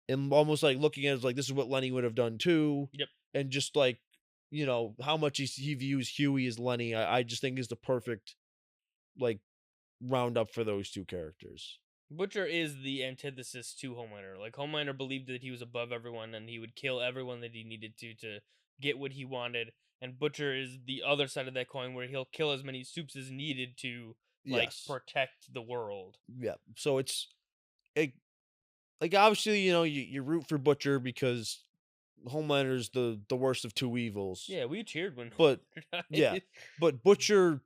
Speaker 2: and almost like looking at it as like this is what Lenny would have done too.
Speaker 1: Yep.
Speaker 2: And just like, how much he views Huey as Lenny, I just think is the perfect like roundup for those two characters.
Speaker 1: Butcher is the antithesis to Homelander. Like, Homelander believed that he was above everyone and he would kill everyone that he needed to get what he wanted. And Butcher is the other side of that coin, where he'll kill as many Supes as needed to
Speaker 2: Yes.
Speaker 1: protect the world.
Speaker 2: Yeah. So it's like obviously, you root for Butcher because Homelander's the worst of two evils.
Speaker 1: Yeah, we cheered when
Speaker 2: But
Speaker 1: Homelander died.
Speaker 2: yeah, but Butcher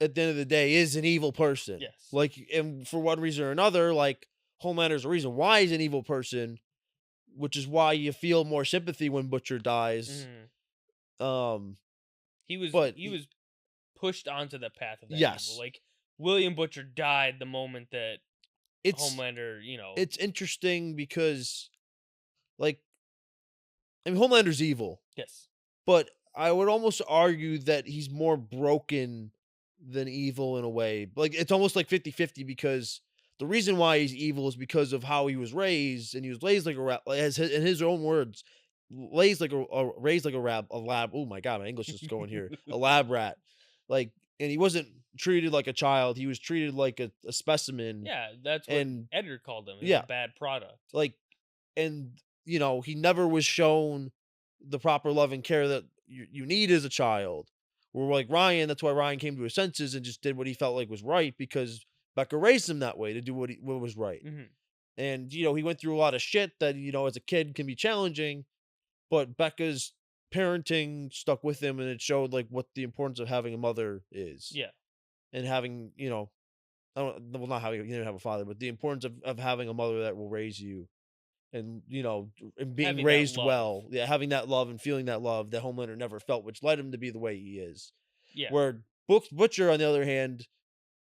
Speaker 2: at the end of the day is an evil person.
Speaker 1: Yes.
Speaker 2: Like, and for one reason or another, like Homelander's a reason why he's an evil person, which is why you feel more sympathy when Butcher dies.
Speaker 1: He was
Speaker 2: but
Speaker 1: he was pushed onto the path of that
Speaker 2: Yes.
Speaker 1: evil. Like, William Butcher died the moment that
Speaker 2: it's
Speaker 1: Homelander,
Speaker 2: it's interesting because, like, I mean, Homelander's evil.
Speaker 1: Yes.
Speaker 2: But I would almost argue that he's more broken than evil in a way. Like, it's almost like 50-50 because the reason why he's evil is because of how he was raised, and he was raised like a rat, in his own words, raised like a lab. Oh my god, my English is going here. A lab rat. Like, and he wasn't treated like a child. He was treated like a specimen.
Speaker 1: Yeah, that's what
Speaker 2: And
Speaker 1: Edgar called him.
Speaker 2: yeah.
Speaker 1: A bad product.
Speaker 2: Like, and he never was shown the proper love and care that you need as a child. Where like Ryan, that's why Ryan came to his senses and just did what he felt like was right, because Becca raised him that way to do what was right.
Speaker 1: Mhm.
Speaker 2: And he went through a lot of shit that as a kid can be challenging, but Becca's parenting stuck with him, and it showed like what the importance of having a mother is.
Speaker 1: Yeah.
Speaker 2: And having not having, you didn't have a father, but the importance of having a mother that will raise you, and and being
Speaker 1: Having that
Speaker 2: raised
Speaker 1: love.
Speaker 2: well. Yeah, having that love and feeling that love that Homelander never felt, which led him to be the way he is.
Speaker 1: Yeah.
Speaker 2: Where Butcher, on the other hand,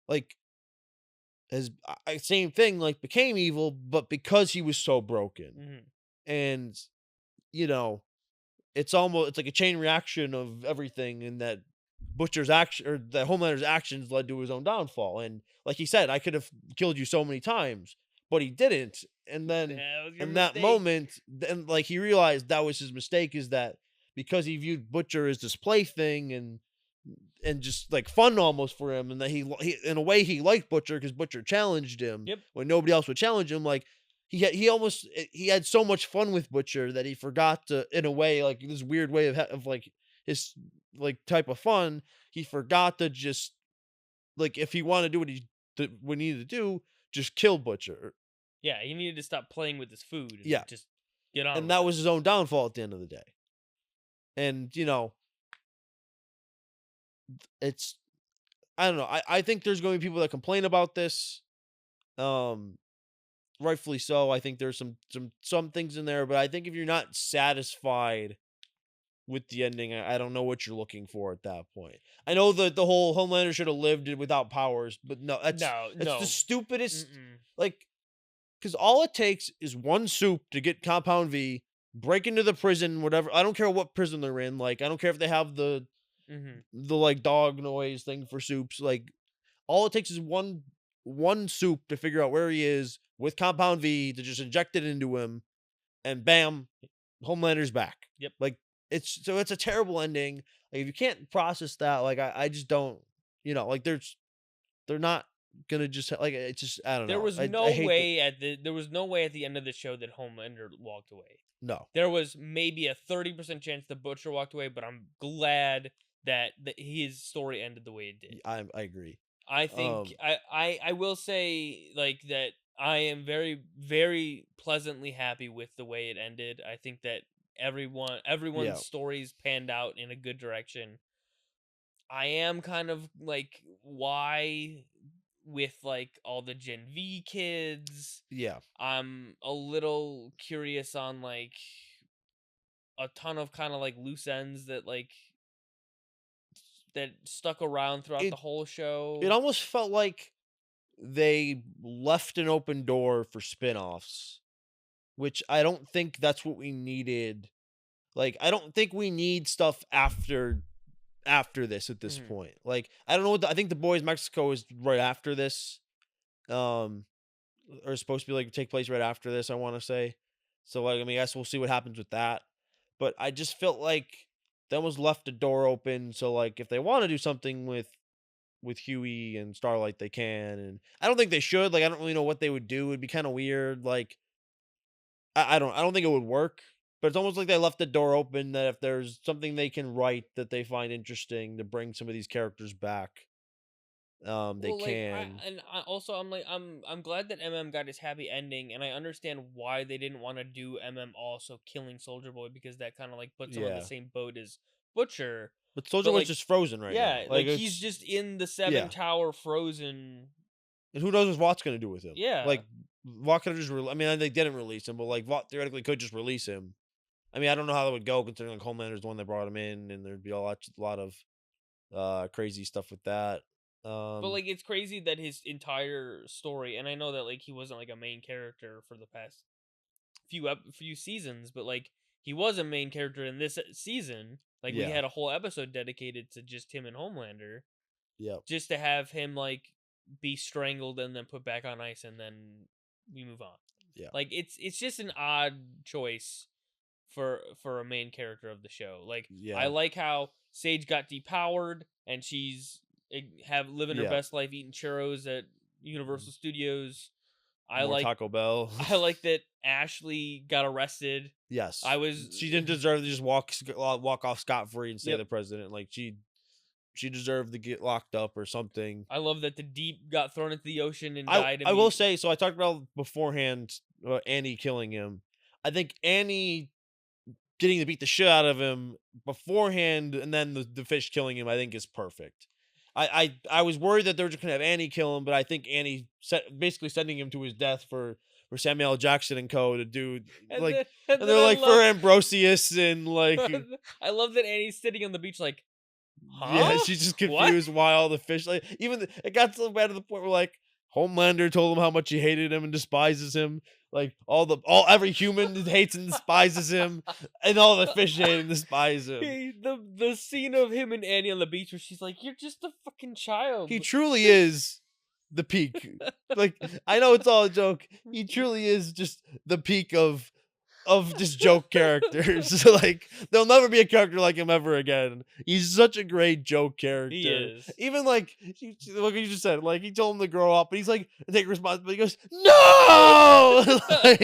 Speaker 2: like, same thing, like, became evil, but because he was so broken.
Speaker 1: Mhm.
Speaker 2: And it's like a chain reaction of everything, and that Butcher's action, or that Homelander's actions, led to his own downfall. And like he said, I could have killed you so many times, but he didn't. And then
Speaker 1: That was your
Speaker 2: in that
Speaker 1: mistake.
Speaker 2: moment, then like he realized that was his mistake, is that because he viewed Butcher as this plaything and just like fun almost for him, and that he in a way he liked Butcher because Butcher challenged him when nobody else would challenge him. Like, he had so much fun with Butcher that he forgot to, in a way, like this weird way of like his like type of fun, he forgot to just, like, if he wanted to do what he needed to do, just kill Butcher.
Speaker 1: Yeah, he needed to stop playing with his food and
Speaker 2: Yeah.
Speaker 1: just get on.
Speaker 2: And
Speaker 1: with
Speaker 2: that
Speaker 1: it.
Speaker 2: was his own downfall at the end of the day. And it's, I don't know. I think there's going to be people that complain about this. Rightfully so. I think there's some things in there, but I think if you're not satisfied with the ending, I don't know what you're looking for at that point. I know that the whole Homelander should have lived without powers, but no, that's
Speaker 1: No.
Speaker 2: the stupidest.
Speaker 1: Mm-mm.
Speaker 2: Like, because all it takes is one soup to get Compound V, break into the prison, whatever. I don't care what prison they're in. Like, I don't care if they have the
Speaker 1: Mhm.
Speaker 2: like dog noise thing for soups. Like, all it takes is one soup to figure out where he is with Compound V, to just inject it into him, and bam, Homelander's back.
Speaker 1: Yep.
Speaker 2: Like, it's a terrible ending. Like, if you can't process that, like, I just don't, like, they're not gonna just, like, it's just, I don't know.
Speaker 1: There was
Speaker 2: I
Speaker 1: no
Speaker 2: hate
Speaker 1: way at the end of the show that Homelander walked away.
Speaker 2: No.
Speaker 1: There was maybe a 30% chance the Butcher walked away, but I'm glad that his story ended the way it did.
Speaker 2: I agree.
Speaker 1: I think I will say, like, that I am very, very pleasantly happy with the way it ended. I think that everyone's
Speaker 2: Yeah.
Speaker 1: stories panned out in a good direction. I am kind of like, why with like all the Gen V kids?
Speaker 2: Yeah.
Speaker 1: I'm a little curious on like a ton of kind of like loose ends that stuck around throughout the whole show.
Speaker 2: It almost felt like they left an open door for spin-offs, which I don't think that's what we needed. Like, I don't think we need stuff after this at this point. Like, I don't know I think The Boys Mexico is right after this. Are supposed to be like take place right after this, I want to say. So like, I mean, I guess we'll see what happens with that. But I just felt like that was left the door open. So like, if they want to do something with Huey and Starlight, they can. And I don't think they should. Like, I don't really know what they would do. It'd be kind of weird. Like, I don't think it would work. But it's almost like they left the door open that if there's something they can write that they find interesting to bring some of these characters back, they
Speaker 1: Well, like,
Speaker 2: can.
Speaker 1: also I'm like I'm glad that MM got his happy ending, and I understand why they didn't want to do MM also killing Soldier Boy, because that kind of like puts him on the
Speaker 2: Yeah.
Speaker 1: same boat as Butcher.
Speaker 2: But Soldier Boy's
Speaker 1: like,
Speaker 2: just frozen right
Speaker 1: yeah,
Speaker 2: now.
Speaker 1: like he's just in the Seven Tower frozen.
Speaker 2: And who knows what Vaught's gonna do with him?
Speaker 1: Yeah.
Speaker 2: Like Vaught could have just. I mean, they didn't release him, but like Vaught theoretically could just release him. I mean, I don't know how that would go considering like Homelander's the one that brought him in, and there'd be a lot of crazy stuff with that.
Speaker 1: But like it's crazy that his entire story, and I know that like he wasn't like a main character for the past few seasons, but like he was a main character in this season. Like we
Speaker 2: Yeah.
Speaker 1: had a whole episode dedicated to just him and Homelander.
Speaker 2: Yep.
Speaker 1: Just to have him like be strangled and then put back on ice, and then we move on.
Speaker 2: Yeah.
Speaker 1: Like it's just an odd choice for a main character of the show. Like
Speaker 2: Yeah.
Speaker 1: I like how Sage got depowered and she's living her
Speaker 2: Yeah.
Speaker 1: best life eating churros at Universal Studios. I
Speaker 2: More
Speaker 1: like
Speaker 2: Taco Bell.
Speaker 1: I like that Ashley got arrested.
Speaker 2: Yes.
Speaker 1: She
Speaker 2: She didn't deserve to just walk off scot free and stay
Speaker 1: Yep.
Speaker 2: the president. Like she deserved to get locked up or something.
Speaker 1: I love that the Deep got thrown into the ocean and
Speaker 2: I
Speaker 1: died.
Speaker 2: I will say, so I talked about beforehand Annie killing him. I think Annie getting to beat the shit out of him beforehand and then the fish killing him, I think is perfect. I was worried that they were just gonna have Annie kill him, but I think Annie basically sending him to his death for Samuel L. Jackson and co. to do
Speaker 1: And
Speaker 2: like,
Speaker 1: then-
Speaker 2: and
Speaker 1: and
Speaker 2: they're
Speaker 1: then I
Speaker 2: like for
Speaker 1: love-
Speaker 2: Ambrosius and like,
Speaker 1: I love that Annie's sitting on the beach like, huh?
Speaker 2: yeah, she's just
Speaker 1: What?
Speaker 2: confused why all the fish. Like, even it got so bad to the point where like Homelander told him how much he hated him and despises him. Like every human hates and despises him, and all the fish hate and despise him.
Speaker 1: The scene of him and Annie on the beach where she's like, "You're just a fucking child."
Speaker 2: He truly is the peak. Like, I know it's all a joke. He truly is just the peak of just joke characters. Like, there'll never be a character like him ever again. He's such a great joke character.
Speaker 1: He is.
Speaker 2: Even like what you just said, like he told him to grow up, but he's like take responsibility. He goes, no. Like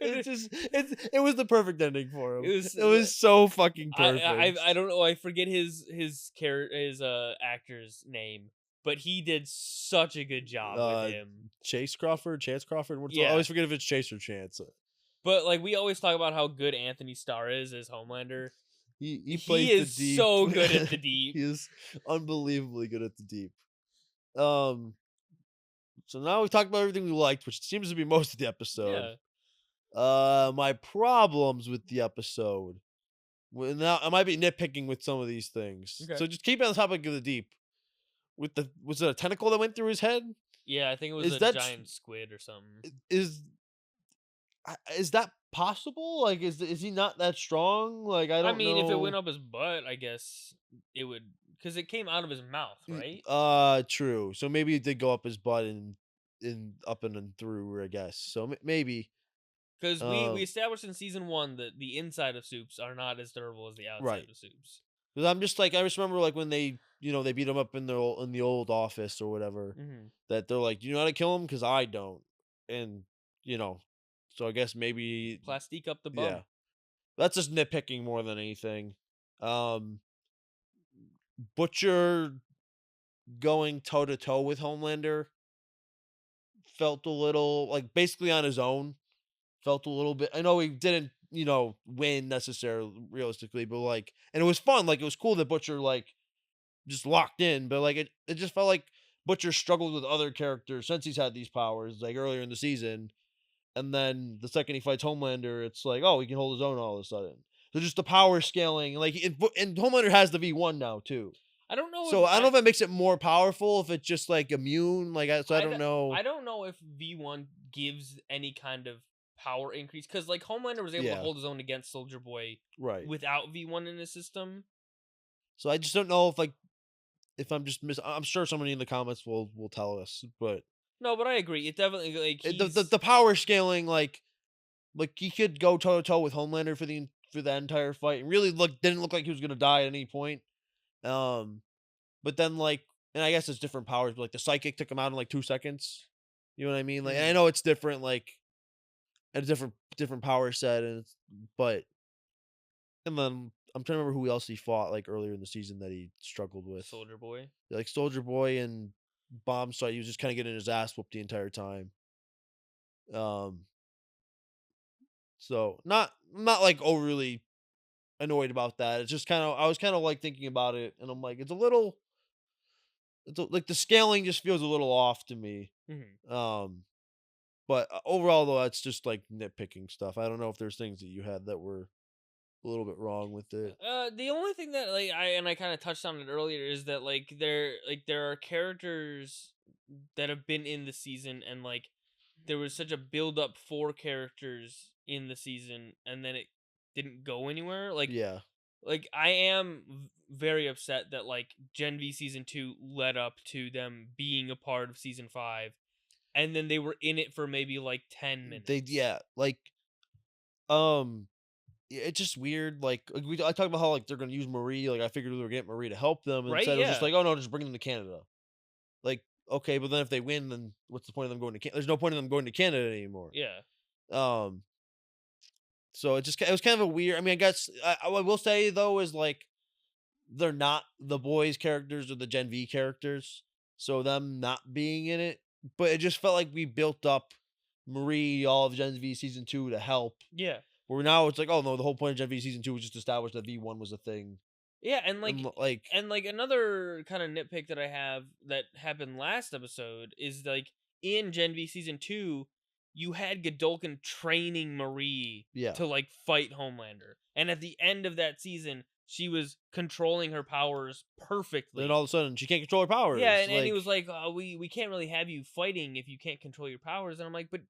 Speaker 2: it was the perfect ending for him. It was so fucking perfect.
Speaker 1: I don't know. I forget his actor's name, but he did such a good job with him.
Speaker 2: Chance Crawford. I
Speaker 1: Yeah.
Speaker 2: always forget if it's Chase or Chance.
Speaker 1: But like we always talk about how good Anthony Starr is as Homelander.
Speaker 2: He plays
Speaker 1: is
Speaker 2: the Deep.
Speaker 1: so good at the Deep.
Speaker 2: He is unbelievably good at the Deep. So now we've talked about everything we liked, which seems to be most of the episode. My problems with the episode. Well, now I might be nitpicking with some of these things.
Speaker 1: Okay.
Speaker 2: So just keep on the topic of the Deep. Was it a tentacle that went through his head?
Speaker 1: Yeah, I think it was
Speaker 2: Is
Speaker 1: a
Speaker 2: that
Speaker 1: giant squid or something.
Speaker 2: Is that possible? Like, is he not that strong? Like, I don't know.
Speaker 1: if it went up his butt, I guess it would, because it came out of his mouth, right?
Speaker 2: True. So maybe it did go up his butt and up and through, I guess. So maybe.
Speaker 1: Because we established in season 1 that the inside of soups are not as durable as the outside
Speaker 2: Right.
Speaker 1: of soups.
Speaker 2: Because I just remember like when they they beat him up in the old office or whatever.
Speaker 1: Mhm.
Speaker 2: That they're like, do you know how to kill him? Because I don't. And so I guess maybe
Speaker 1: Plastique up the bum.
Speaker 2: yeah. That's just nitpicking more than anything. Butcher going toe to toe with Homelander felt a little like basically on his own. Felt a little bit. I know he didn't, win necessarily realistically, but like, and it was fun. Like, it was cool that Butcher like just locked in, but like it just felt like Butcher struggled with other characters since he's had these powers, like earlier in the season. And then the second he fights Homelander, it's like, oh, he can hold his own all of a sudden. So just the power scaling, like, and Homelander has the V1 now too.
Speaker 1: I don't know.
Speaker 2: So I don't know if it makes it more powerful, if it's just like immune, like so I don't know.
Speaker 1: I don't know if V1 gives any kind of power increase, because like Homelander was able to
Speaker 2: Yeah.
Speaker 1: hold his own against Soldier Boy
Speaker 2: Right.
Speaker 1: without V1 in his system.
Speaker 2: So I just don't know if like if I'm just I'm sure somebody in the comments will tell us, but
Speaker 1: No, but I agree. It definitely like
Speaker 2: the power scaling, like he could go toe to toe with Homelander for that entire fight, and really didn't look like he was gonna die at any point. But then and I guess it's different powers, but like the psychic took him out in like 2 seconds. You know what I mean? Like, and I know it's different, like a different power set, but and then I'm trying to remember who else he fought like earlier in the season that he struggled with.
Speaker 1: Soldier Boy.
Speaker 2: Like Soldier Boy and Bomb Sight, he was just kind of getting his ass whooped the entire time. So not like overly annoyed about that. It's just I was kind of like thinking about it, and I'm like, like the scaling just feels a little off to me. But overall though, that's just like nitpicking stuff. I don't know if there's things that you had that were a little bit wrong with it.
Speaker 1: The only thing that like I kind of touched on it earlier is that like there are characters that have been in the season, and like there was such a build up for characters in the season, and then it didn't go anywhere. Like
Speaker 2: yeah,
Speaker 1: like I am very upset that like Gen V season 2 led up to them being a part of season 5, and then they were in it for maybe like 10 minutes.
Speaker 2: It's just weird. Like I talked about how like they're gonna use Marie. Like I figured we were getting Marie to help them, and
Speaker 1: Right,
Speaker 2: instead it was just
Speaker 1: yeah.
Speaker 2: like, oh no, just bring them to Canada. Like, okay, but then if they win, then what's the point of them going to Canada? There's no point in them going to Canada anymore.
Speaker 1: Yeah.
Speaker 2: So it was kind of a weird. I mean, I guess I will say though is like they're not the boys characters or the Gen V characters, so them not being in it. But it just felt like we built up Marie all of Gen V season 2 to help.
Speaker 1: Yeah.
Speaker 2: Where now it's like, oh no, the whole point of Gen V season 2 was just to establish that V1 was a thing.
Speaker 1: Yeah, and like another kind of nitpick that I have that happened last episode is like in Gen V season 2, you had Godolkin training Marie to like fight Homelander, and at the end of that season, she was controlling her powers perfectly.
Speaker 2: Then all of a sudden, she can't control her powers.
Speaker 1: Yeah, and he was like, oh, "We can't really have you fighting if you can't control your powers." And I'm like, "But,"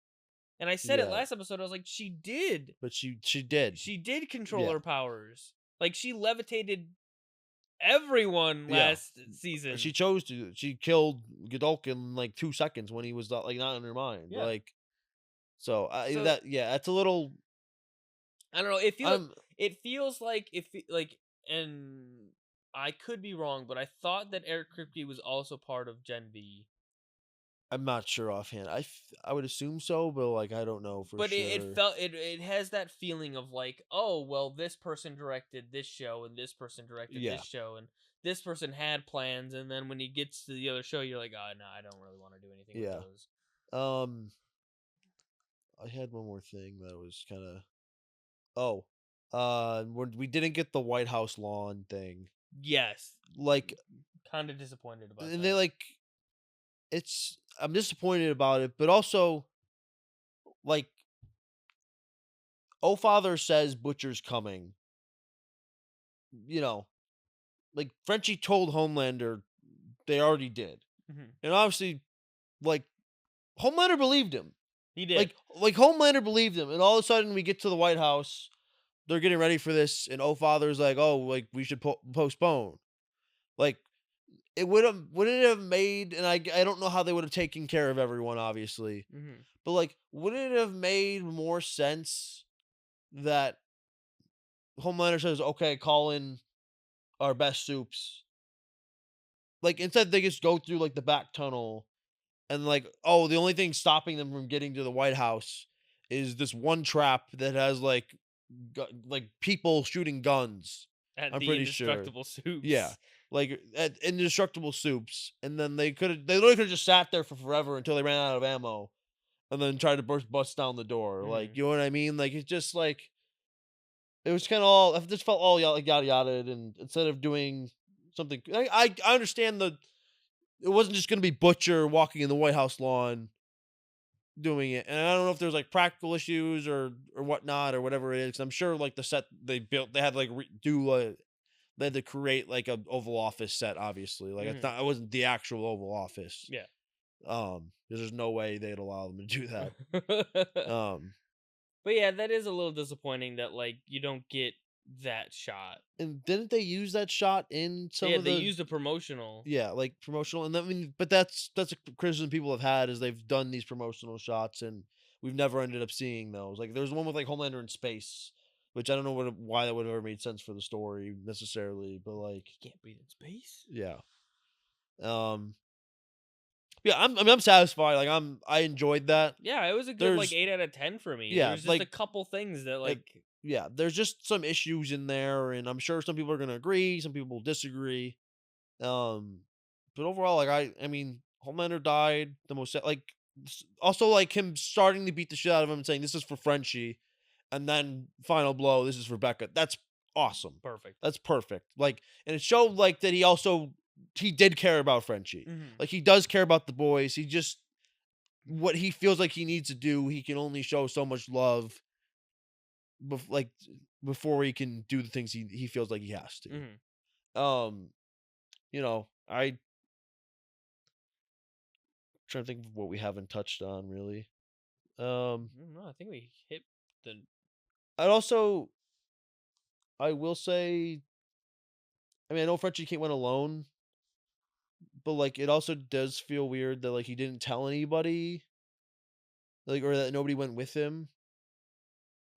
Speaker 1: and I said it last episode. I was like, "She did."
Speaker 2: But she did.
Speaker 1: She did control her powers. Like she levitated everyone last season.
Speaker 2: She chose to. She killed Godolkin in like 2 seconds when he was like not in her mind.
Speaker 1: Yeah.
Speaker 2: Like, that's a little.
Speaker 1: I don't know. It feels like and I could be wrong, but I thought that Eric Kripke was also part of Gen V.
Speaker 2: I'm not sure offhand. I would assume so, but like I don't know for
Speaker 1: but
Speaker 2: sure.
Speaker 1: But it has that feeling of like, oh well, this person directed this show and this person directed this show and this person had plans, and then when he gets to the other show, you're like, oh no, I don't really want to do anything with those.
Speaker 2: I had one more thing that was kind of. When we didn't get the White House lawn thing.
Speaker 1: Yes.
Speaker 2: Like,
Speaker 1: kind of disappointed about.
Speaker 2: And they I'm disappointed about it, but also, like, Oh Father says Butcher's coming. You know, like Frenchie told Homelander they already did, and obviously, like, Homelander believed him.
Speaker 1: He did.
Speaker 2: Like Homelander believed him, and all of a sudden we get to the White House. They're getting ready for this, and Oh Father's like, oh, like we should postpone. Like, it would it have made, and I don't know how they would have taken care of everyone, obviously, but like, would it have made more sense that Homelander says, okay, call in our best soups? Like, instead they just go through like the back tunnel, and like, oh, the only thing stopping them from getting to the White House is this one trap that has like people shooting guns.
Speaker 1: At
Speaker 2: I'm
Speaker 1: the
Speaker 2: pretty
Speaker 1: Indestructible
Speaker 2: sure.
Speaker 1: Soups.
Speaker 2: Yeah, like at Indestructible Soups, and then they literally could have just sat there for forever until they ran out of ammo, and then tried to bust down the door. Like, you know what I mean? Like, it's just like it was kind of all. It just felt all yada yada, and instead of doing something, I understand it wasn't just gonna be Butcher walking in the White House lawn doing it, and I don't know if there's like practical issues or whatnot or whatever it is. 'Cause I'm sure like the set they built, they had to like they had to create like a Oval Office set. Obviously, like it wasn't the actual Oval Office.
Speaker 1: Yeah.
Speaker 2: There's no way they'd allow them to do that.
Speaker 1: But yeah, that is a little disappointing that like you don't get that shot.
Speaker 2: And didn't they use that shot in some of
Speaker 1: they
Speaker 2: the?
Speaker 1: used a promotional.
Speaker 2: Yeah, like promotional, and I mean, but that's a criticism people have had is they've done these promotional shots and we've never ended up seeing those. Like there's one with like Homelander in space, which I don't know why that would have ever made sense for the story necessarily, but like
Speaker 1: He can't breathe in space.
Speaker 2: yeah, yeah, I'm satisfied. Like I enjoyed that.
Speaker 1: Yeah, it was a good like 8 out of 10 for me.
Speaker 2: Yeah,
Speaker 1: There's just
Speaker 2: like
Speaker 1: a couple things that like
Speaker 2: yeah, there's just some issues in there, and I'm sure some people are gonna agree, some people will disagree. But overall, like I mean, Homelander died the most like also like him starting to beat the shit out of him and saying this is for Frenchie, and then final blow, this is for Becca. That's awesome.
Speaker 1: Perfect.
Speaker 2: That's perfect. Like, and it showed like that he did care about Frenchie.
Speaker 1: Mhm.
Speaker 2: Like he does care about the boys. He just what he feels like he needs to do, he can only show so much love before he can do the things he feels like he has to. You know, I trying to think of what we haven't touched on really.
Speaker 1: I don't know, I think we hit the
Speaker 2: I will say, I mean, I know Frenchie can't win alone, but like it also does feel weird that like he didn't tell anybody, like or that nobody went with him.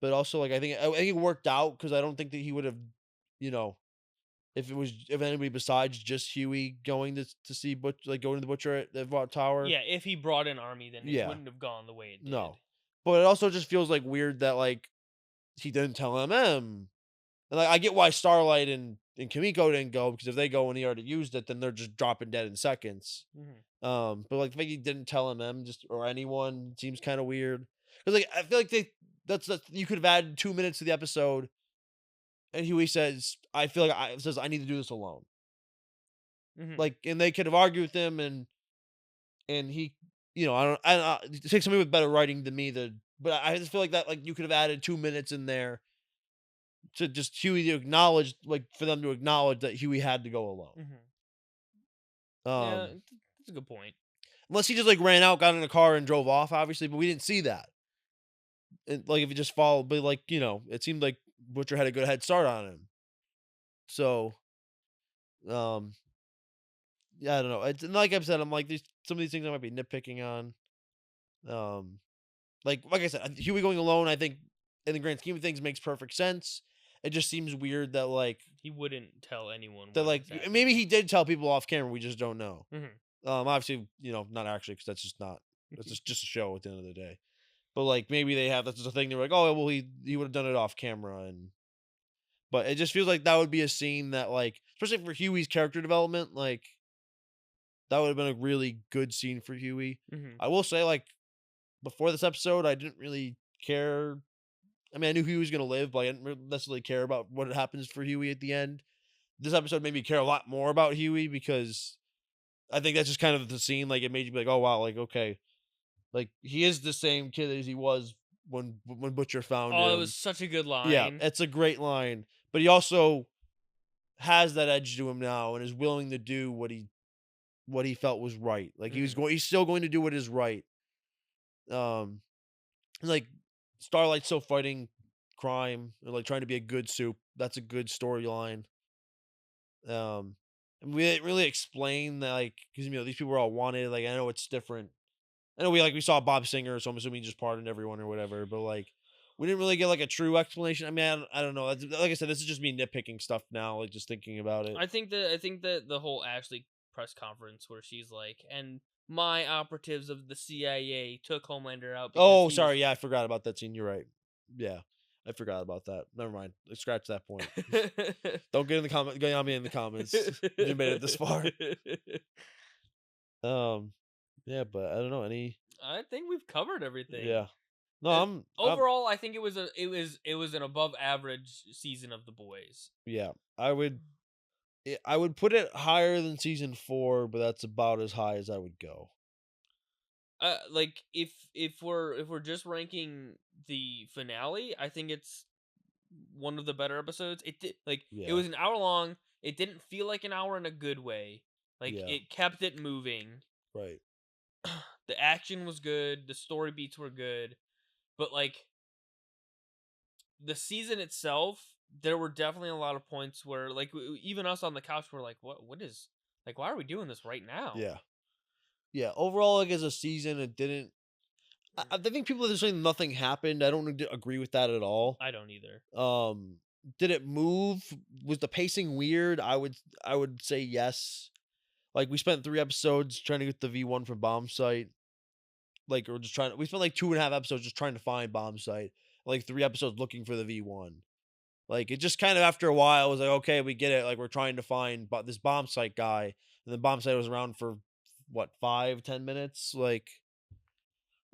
Speaker 2: But also like I think it worked out because I don't think that he would have, you know, if anybody besides just Huey going to see going to the butcher at the Vault Tower.
Speaker 1: Yeah, if he brought an army, then it
Speaker 2: Yeah.
Speaker 1: wouldn't have gone the way it did.
Speaker 2: No, but it also just feels like weird that like he didn't tell MM. And like I get why Starlight and Kimiko didn't go because if they go and he already used it, then they're just dropping dead in seconds.
Speaker 1: Mhm.
Speaker 2: But like the fact he didn't tell MM just or anyone seems kind of weird because like I feel like that's you could have added 2 minutes to the episode, and Huey says I feel like I need to do this alone.
Speaker 1: Mhm.
Speaker 2: Like and they could have argued with him and he you know I take somebody with better writing than me but I just feel like that like you could have added 2 minutes in there to just Huey to acknowledge, like for them to acknowledge that Huey had to go alone.
Speaker 1: Mhm.
Speaker 2: Um,
Speaker 1: Yeah, that's a good point.
Speaker 2: Unless he just like ran out, got in a car, and drove off, obviously, but we didn't see that. And like if he just followed, but like you know, it seemed like Butcher had a good head start on him. So, yeah, I don't know. It's and like I've said, I'm like some of these things I might be nitpicking on. Like I said, Huey going alone, I think in the grand scheme of things makes perfect sense. It just seems weird that like
Speaker 1: he wouldn't tell anyone.
Speaker 2: That like maybe he did tell people off camera. We just don't know.
Speaker 1: Mhm.
Speaker 2: Obviously, you know, not actually because that's just not. That's just a show at the end of the day. But like maybe they have that's the thing. They're like, oh well, he would have done it off camera, but it just feels like that would be a scene that like, especially for Huey's character development, like that would have been a really good scene for Huey.
Speaker 1: Mhm.
Speaker 2: I will say, like before this episode, I didn't really care. I mean, I knew Huey was gonna live, but I didn't necessarily care about what happens for Huey at the end. This episode made me care a lot more about Huey because I think that's just kind of the scene. Like it made you be like, oh wow, like okay, like he is the same kid as he was when Butcher found him.
Speaker 1: Oh, it was such a good line.
Speaker 2: Yeah, it's a great line, but he also has that edge to him now and is willing to do what he felt was right. Like he's still going to do what is right. Like Starlight's still fighting crime and like trying to be a good soup. That's a good storyline. And we didn't really explain that, like, because you know these people are all wanted. Like, I know it's different. I know we saw Bob Singer, so I'm assuming he just pardoned everyone or whatever. But like, we didn't really get like a true explanation. I mean, I don't know. Like I said, this is just me nitpicking stuff now. Like just thinking about it.
Speaker 1: I think that the whole Ashley press conference where she's like, and my operatives of the CIA took Homelander out.
Speaker 2: Oh, sorry. Yeah, I forgot about that scene. You're right. Yeah. I forgot about that. Never mind. Let's scratch that point. Don't get in the comment. Get on me in the comments. You made it this far. Yeah, but I don't know any.
Speaker 1: I think we've covered everything.
Speaker 2: Yeah. No,
Speaker 1: overall. I think it was an above average season of The Boys.
Speaker 2: Yeah, I would put it higher than season 4, but that's about as high as I would go.
Speaker 1: Like if we're just ranking the finale, I think it's one of the better episodes. It was an hour long. It didn't feel like an hour in a good way. Like it kept it moving.
Speaker 2: Right.
Speaker 1: The action was good. The story beats were good, but like the season itself there were definitely a lot of points where, like, even us on the couch were like, what is, like, why are we doing this right now?
Speaker 2: Yeah. Yeah. Overall, like, as a season, it didn't. I think people are saying nothing happened. I don't agree with that at all.
Speaker 1: I don't either.
Speaker 2: Did it move? Was the pacing weird? I would say yes. Like, we spent 3 episodes trying to get the V1 from Bomb Site. Like, we spent like 2.5 episodes just trying to find Bomb Site. Like 3 episodes looking for the V1. Like, it just kind of, after a while, was like, okay, we get it. Like, we're trying to find this Bomb Site guy. And the Bomb Site was around for, what, 5-10 minutes? Like,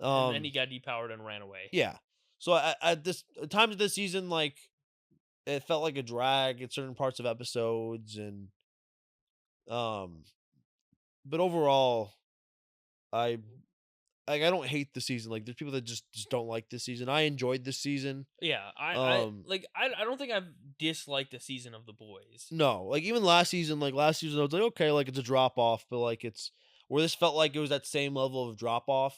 Speaker 1: and then he got depowered and ran away.
Speaker 2: yeah. So at times of this season, like, it felt like a drag at certain parts of episodes, and but overall, I don't hate the season. Like, there's people that just don't like this season. I enjoyed this season.
Speaker 1: Yeah, I don't think I've disliked the season of The Boys.
Speaker 2: No, like, even last season, I was like, okay, like, it's a drop off, but like, it's where this felt like it was that same level of drop off.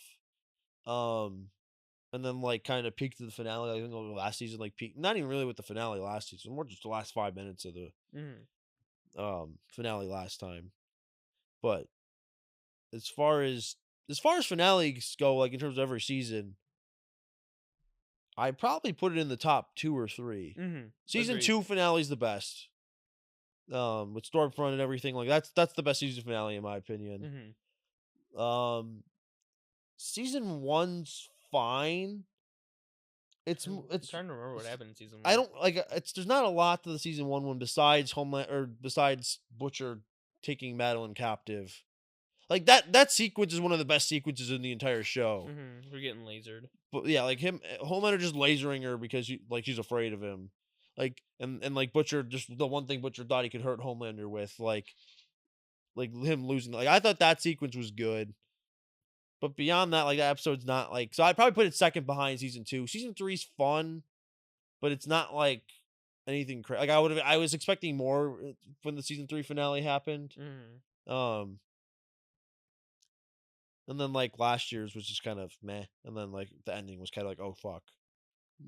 Speaker 2: And then, like, kind of peaked to the finale. I think last season, like, peaked, not even really with the finale last season, more just the last 5 minutes of the finale last time. But as far as finales go, like, in terms of every season, I'd probably put it in the top 2 or 3. Season
Speaker 1: Agreed.
Speaker 2: 2 finale is the best. With Stormfront and everything, like, that's the best season finale in my opinion. Season 1's fine. It's
Speaker 1: I'm trying to remember what happened in season 1.
Speaker 2: I don't like there's not a lot to the season 1 one besides besides Butcher taking Madeline captive. Like, that sequence is one of the best sequences in the entire show.
Speaker 1: We're getting lasered.
Speaker 2: But yeah, like, Homelander just lasering her because she's afraid of him. Like, and like, Butcher, just the one thing Butcher thought he could hurt Homelander with, like him losing. Like, I thought that sequence was good. But beyond that, like, that episode's not, like, so I'd probably put it second behind season 2. Season 3's fun, but it's not like anything crazy. Like, I was expecting more when the season 3 finale happened. And then, like, last year's was just kind of meh. And then, like, the ending was kind of like, oh fuck.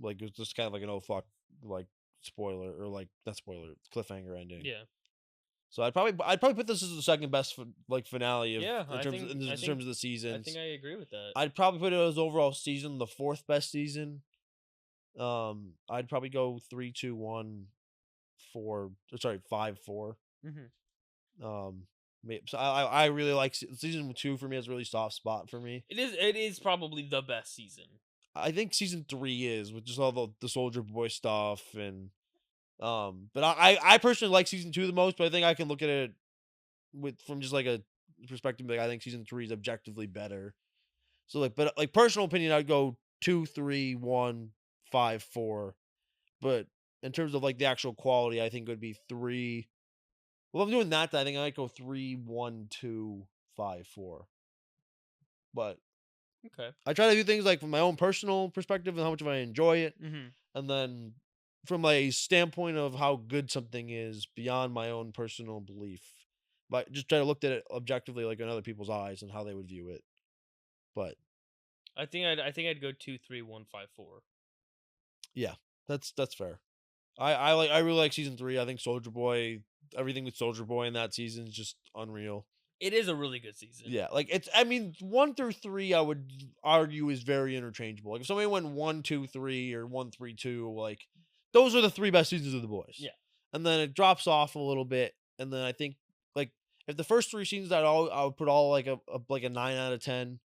Speaker 2: Like, it was just kind of like an oh fuck, like, spoiler, or like, not spoiler, cliffhanger ending.
Speaker 1: Yeah.
Speaker 2: So I'd probably put this as the second best finale
Speaker 1: Yeah,
Speaker 2: in terms of the seasons.
Speaker 1: I think I agree with that.
Speaker 2: I'd probably put it as overall season the 4th best season. I'd probably go 3, 2, 1, 4. Sorry, 5, 4. So I really like season 2. For me, is a really soft spot for me.
Speaker 1: It is probably the best season.
Speaker 2: I think season 3 is, with just all the Soldier Boy stuff, and but I personally like season 2 the most. But I think I can look at it from just like a perspective, like, I think season 3 is objectively better. So, like, but like, personal opinion, I'd go 2, 3, 1, 5, 4. But in terms of, like, the actual quality, I think it would be 3. Well, I'm doing that. I think I might go 3, 1, 2, 5, 4. But
Speaker 1: okay,
Speaker 2: I try to do things, like, from my own personal perspective and how much I enjoy it, and then from a standpoint of how good something is beyond my own personal belief. But just try to look at it objectively, like, in other people's eyes and how they would view it. But
Speaker 1: I think I'd go 2, 3, 1, 5, 4.
Speaker 2: Yeah, that's fair. I really like season 3. I think Soldier Boy, everything with Soldier Boy in that season is just unreal.
Speaker 1: It is a really good season.
Speaker 2: Yeah, like, I mean, 1 through 3, I would argue, is very interchangeable. Like, if somebody went 1, 2, 3 or 1, 3, 2, like, those are the 3 best seasons of The Boys.
Speaker 1: Yeah.
Speaker 2: And then it drops off a little bit, and then I think, like, if the first 3 seasons, I would put all like a 9 out of 10.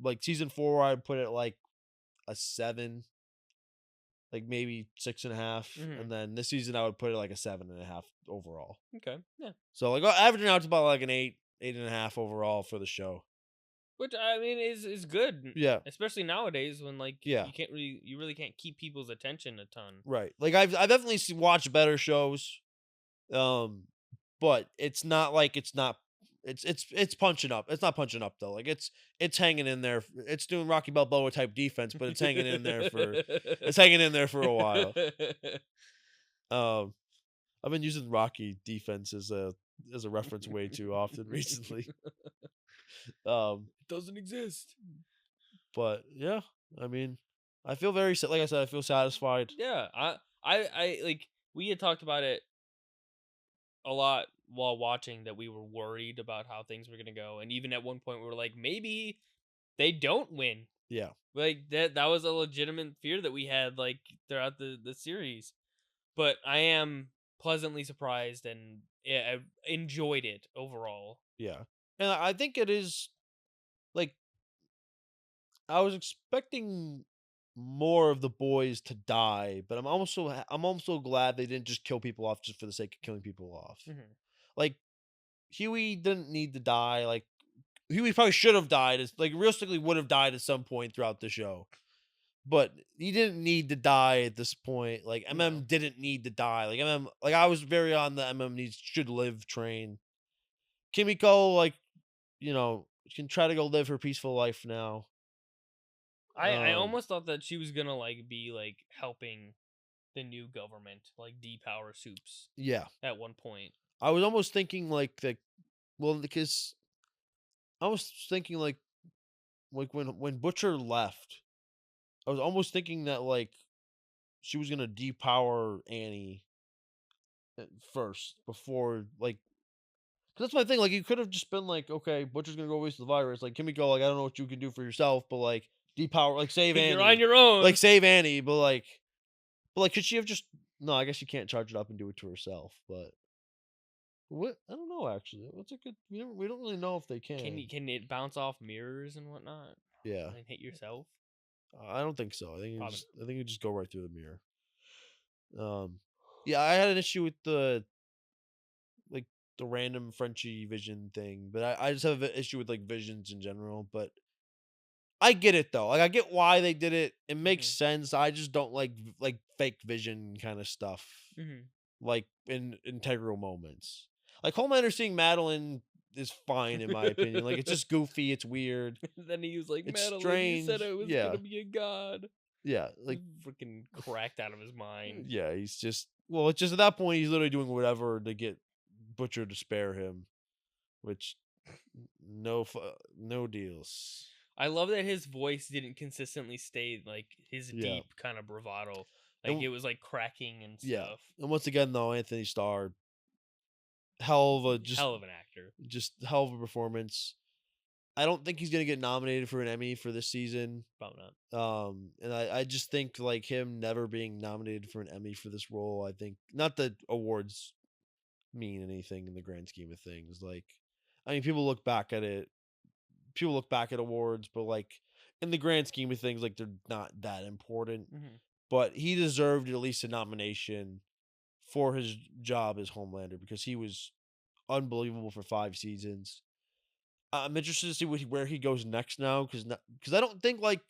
Speaker 2: Like, season 4, I'd put it like a 7, like maybe 6.5, and then this season I would put it like a 7.5 overall.
Speaker 1: Okay, yeah.
Speaker 2: So, like, averaging out to about like an 8, 8.5 overall for the show.
Speaker 1: Which, I mean, is good.
Speaker 2: Yeah.
Speaker 1: Especially nowadays when, like,
Speaker 2: Yeah,
Speaker 1: you really can't keep people's attention a ton.
Speaker 2: right. Like, I've definitely watched better shows, but it's not like it's punching up. It's not punching up though. Like, it's hanging in there. It's doing Rocky Balboa type defense, but it's hanging in there for a while. I've been using Rocky defense as a reference way too often recently.
Speaker 1: It doesn't exist.
Speaker 2: But yeah, I mean, I feel like I said, I feel satisfied.
Speaker 1: Yeah, I like we had talked about it a lot while watching that we were worried about how things were gonna go, and even at one point we were like, maybe they don't win.
Speaker 2: Yeah.
Speaker 1: Like that was a legitimate fear that we had like throughout the series. But I am pleasantly surprised and I enjoyed it overall.
Speaker 2: Yeah. And I think it is like I was expecting more of the boys to die, but I'm also glad they didn't just kill people off just for the sake of killing people off.
Speaker 1: Mhm.
Speaker 2: Like Huey didn't need to die. Like Huey probably should have died. Like realistically would have died at some point throughout the show. But he didn't need to die at this point. Like MM didn't need to die. Like MM, like I was very on the MM needs should live train. Kimiko, like, can try to go live her peaceful life now.
Speaker 1: I almost thought that she was gonna like be like helping the new government like depower soups.
Speaker 2: Yeah.
Speaker 1: At one point.
Speaker 2: I was almost thinking like that. Well, because I was thinking like when Butcher left, I was almost thinking that like she was gonna depower Annie first before like. Cause that's my thing. Like, you could have just been like, okay, Butcher's gonna go waste the virus. Like, Kimiko, like, I don't know what you can do for yourself, but like, depower, like, save Annie.
Speaker 1: You're on your own.
Speaker 2: Like, save Annie, but like, could she have just? No, I guess she can't charge it up and do it to herself. But what? I don't know. Actually, what's a good? We don't really know if they can.
Speaker 1: Can it bounce off mirrors and whatnot?
Speaker 2: Yeah.
Speaker 1: And hit yourself?
Speaker 2: I don't think so. I think you just go right through the mirror. Yeah, I had an issue with the random Frenchie Vision thing, but I just have an issue with like Visions in general. But I get it though. Like I get why they did it. It makes sense. I just don't like fake Vision kind of stuff. Like in integral moments. Like Homelander seeing Madeline is fine in my opinion. Like it's just goofy. It's weird.
Speaker 1: Then he was like,
Speaker 2: it's
Speaker 1: Madeline,
Speaker 2: strange.
Speaker 1: you said I was gonna be a god.
Speaker 2: Yeah, like
Speaker 1: freaking cracked out of his mind.
Speaker 2: Yeah, he's just it's just at that point he's literally doing whatever to get Butcher to spare him, which no deals.
Speaker 1: I love that his voice didn't consistently stay like his deep kind of bravado. Like it was like cracking and stuff.
Speaker 2: Yeah, and once again though, Anthony Starr, hell of an
Speaker 1: actor,
Speaker 2: just hell of a performance. I don't think he's gonna get nominated for an Emmy for this season.
Speaker 1: Probably not.
Speaker 2: And I just think like him never being nominated for an Emmy for this role. I think not that awards mean anything in the grand scheme of things. Like, I mean, people look back at awards, but like in the grand scheme of things, like they're not that important. But he deserved at least a nomination for his job as Homelander because he was unbelievable for 5 seasons. I'm interested to see where he goes next now because I don't think like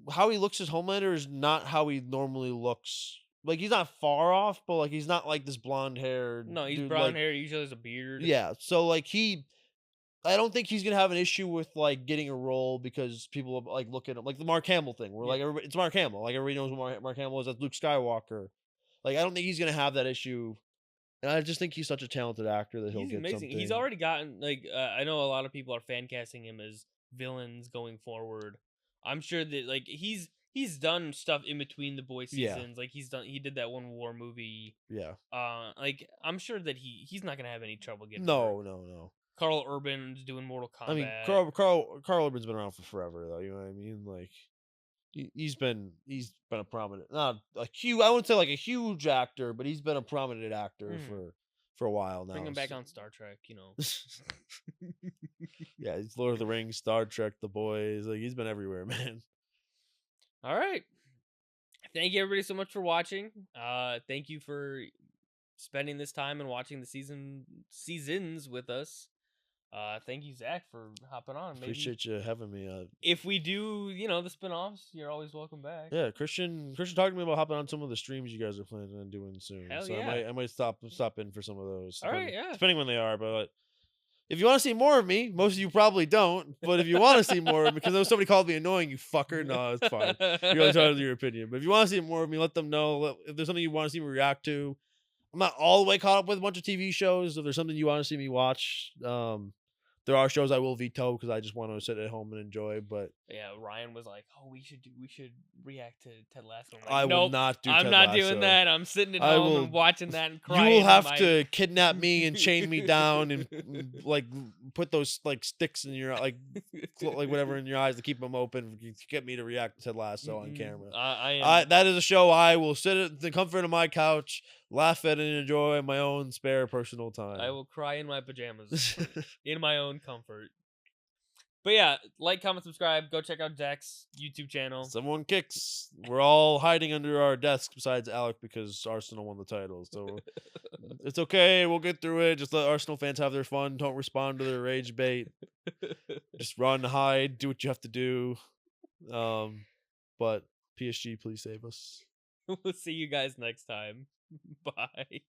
Speaker 2: how he looks as Homelander is not how he normally looks. Like he's not far off, but like he's not like this blonde hair.
Speaker 1: No, he's
Speaker 2: dude,
Speaker 1: brown hair. Usually has a beard.
Speaker 2: Yeah, so like I don't think he's gonna have an issue with like getting a role because people like look at him like the Mark Hamill thing. Where like it's Mark Hamill, like everybody knows who Mark Hamill is. That's Luke Skywalker. Like I don't think he's gonna have that issue. And I just think he's such a talented actor that he'll get
Speaker 1: amazing.
Speaker 2: something.
Speaker 1: He's already gotten like I know a lot of people are fan casting him as villains going forward. I'm sure that like he's done stuff in between the boy seasons. Like he did that one war movie.
Speaker 2: Yeah.
Speaker 1: Like I'm sure that he's not gonna have any trouble getting.
Speaker 2: No.
Speaker 1: Carl Urban's doing Mortal Kombat.
Speaker 2: I mean, Carl Urban's been around for forever though. You know what I mean? Like he's been a prominent, not a huge. I wouldn't say like a huge actor, but he's been a prominent actor for a while now.
Speaker 1: Bring him back on Star Trek, you know.
Speaker 2: Yeah, he's Lord of the Rings, Star Trek, The Boys. Like he's been everywhere, man.
Speaker 1: All right. Thank you everybody so much for watching. Thank you for spending this time and watching the seasons with us. Thank you, Zach, for hopping on.
Speaker 2: Appreciate you having me.
Speaker 1: If we do, the spinoffs, you're always welcome back.
Speaker 2: Yeah, Christian talked to me about hopping on some of the streams you guys are planning on doing soon.
Speaker 1: Hell
Speaker 2: so
Speaker 1: yeah.
Speaker 2: I might stop in for some of those.
Speaker 1: All right, yeah.
Speaker 2: Depending when they are, but if you want to see more of me, most of you probably don't. But if you want to see more of me, because somebody called me annoying, you fucker. No, it's fine. You're entitled to your opinion. But if you want to see more of me, let them know. If there's something you want to see me react to, I'm not all the way caught up with a bunch of TV shows. If there's something you want to see me watch, There are shows I will veto because I just want to sit at home and enjoy. But
Speaker 1: yeah, Ryan was like, "Oh, we should react to Ted Lasso." I'm like,
Speaker 2: I will
Speaker 1: nope,
Speaker 2: not do.
Speaker 1: I'm
Speaker 2: Ted
Speaker 1: not
Speaker 2: Lasso.
Speaker 1: doing that. I'm sitting at
Speaker 2: I
Speaker 1: home
Speaker 2: will,
Speaker 1: and watching that and
Speaker 2: You
Speaker 1: crying.
Speaker 2: will
Speaker 1: in
Speaker 2: have
Speaker 1: my...
Speaker 2: to kidnap me and chain me down and like put those like sticks in your like whatever in your eyes to keep them open to get me to react to Ted Lasso on camera.
Speaker 1: I am.
Speaker 2: That is a show I will sit at the comfort of my couch, laugh at, and enjoy in my own spare personal time.
Speaker 1: I will cry in my pajamas in my own comfort. But yeah, like, comment, subscribe. Go check out Zach's YouTube channel.
Speaker 2: Someone kicks. We're all hiding under our desks besides Alec because Arsenal won the title. So it's okay. We'll get through it. Just let Arsenal fans have their fun. Don't respond to their rage bait. Just run, hide, do what you have to do. But PSG, please save us.
Speaker 1: We'll see you guys next time. Bye.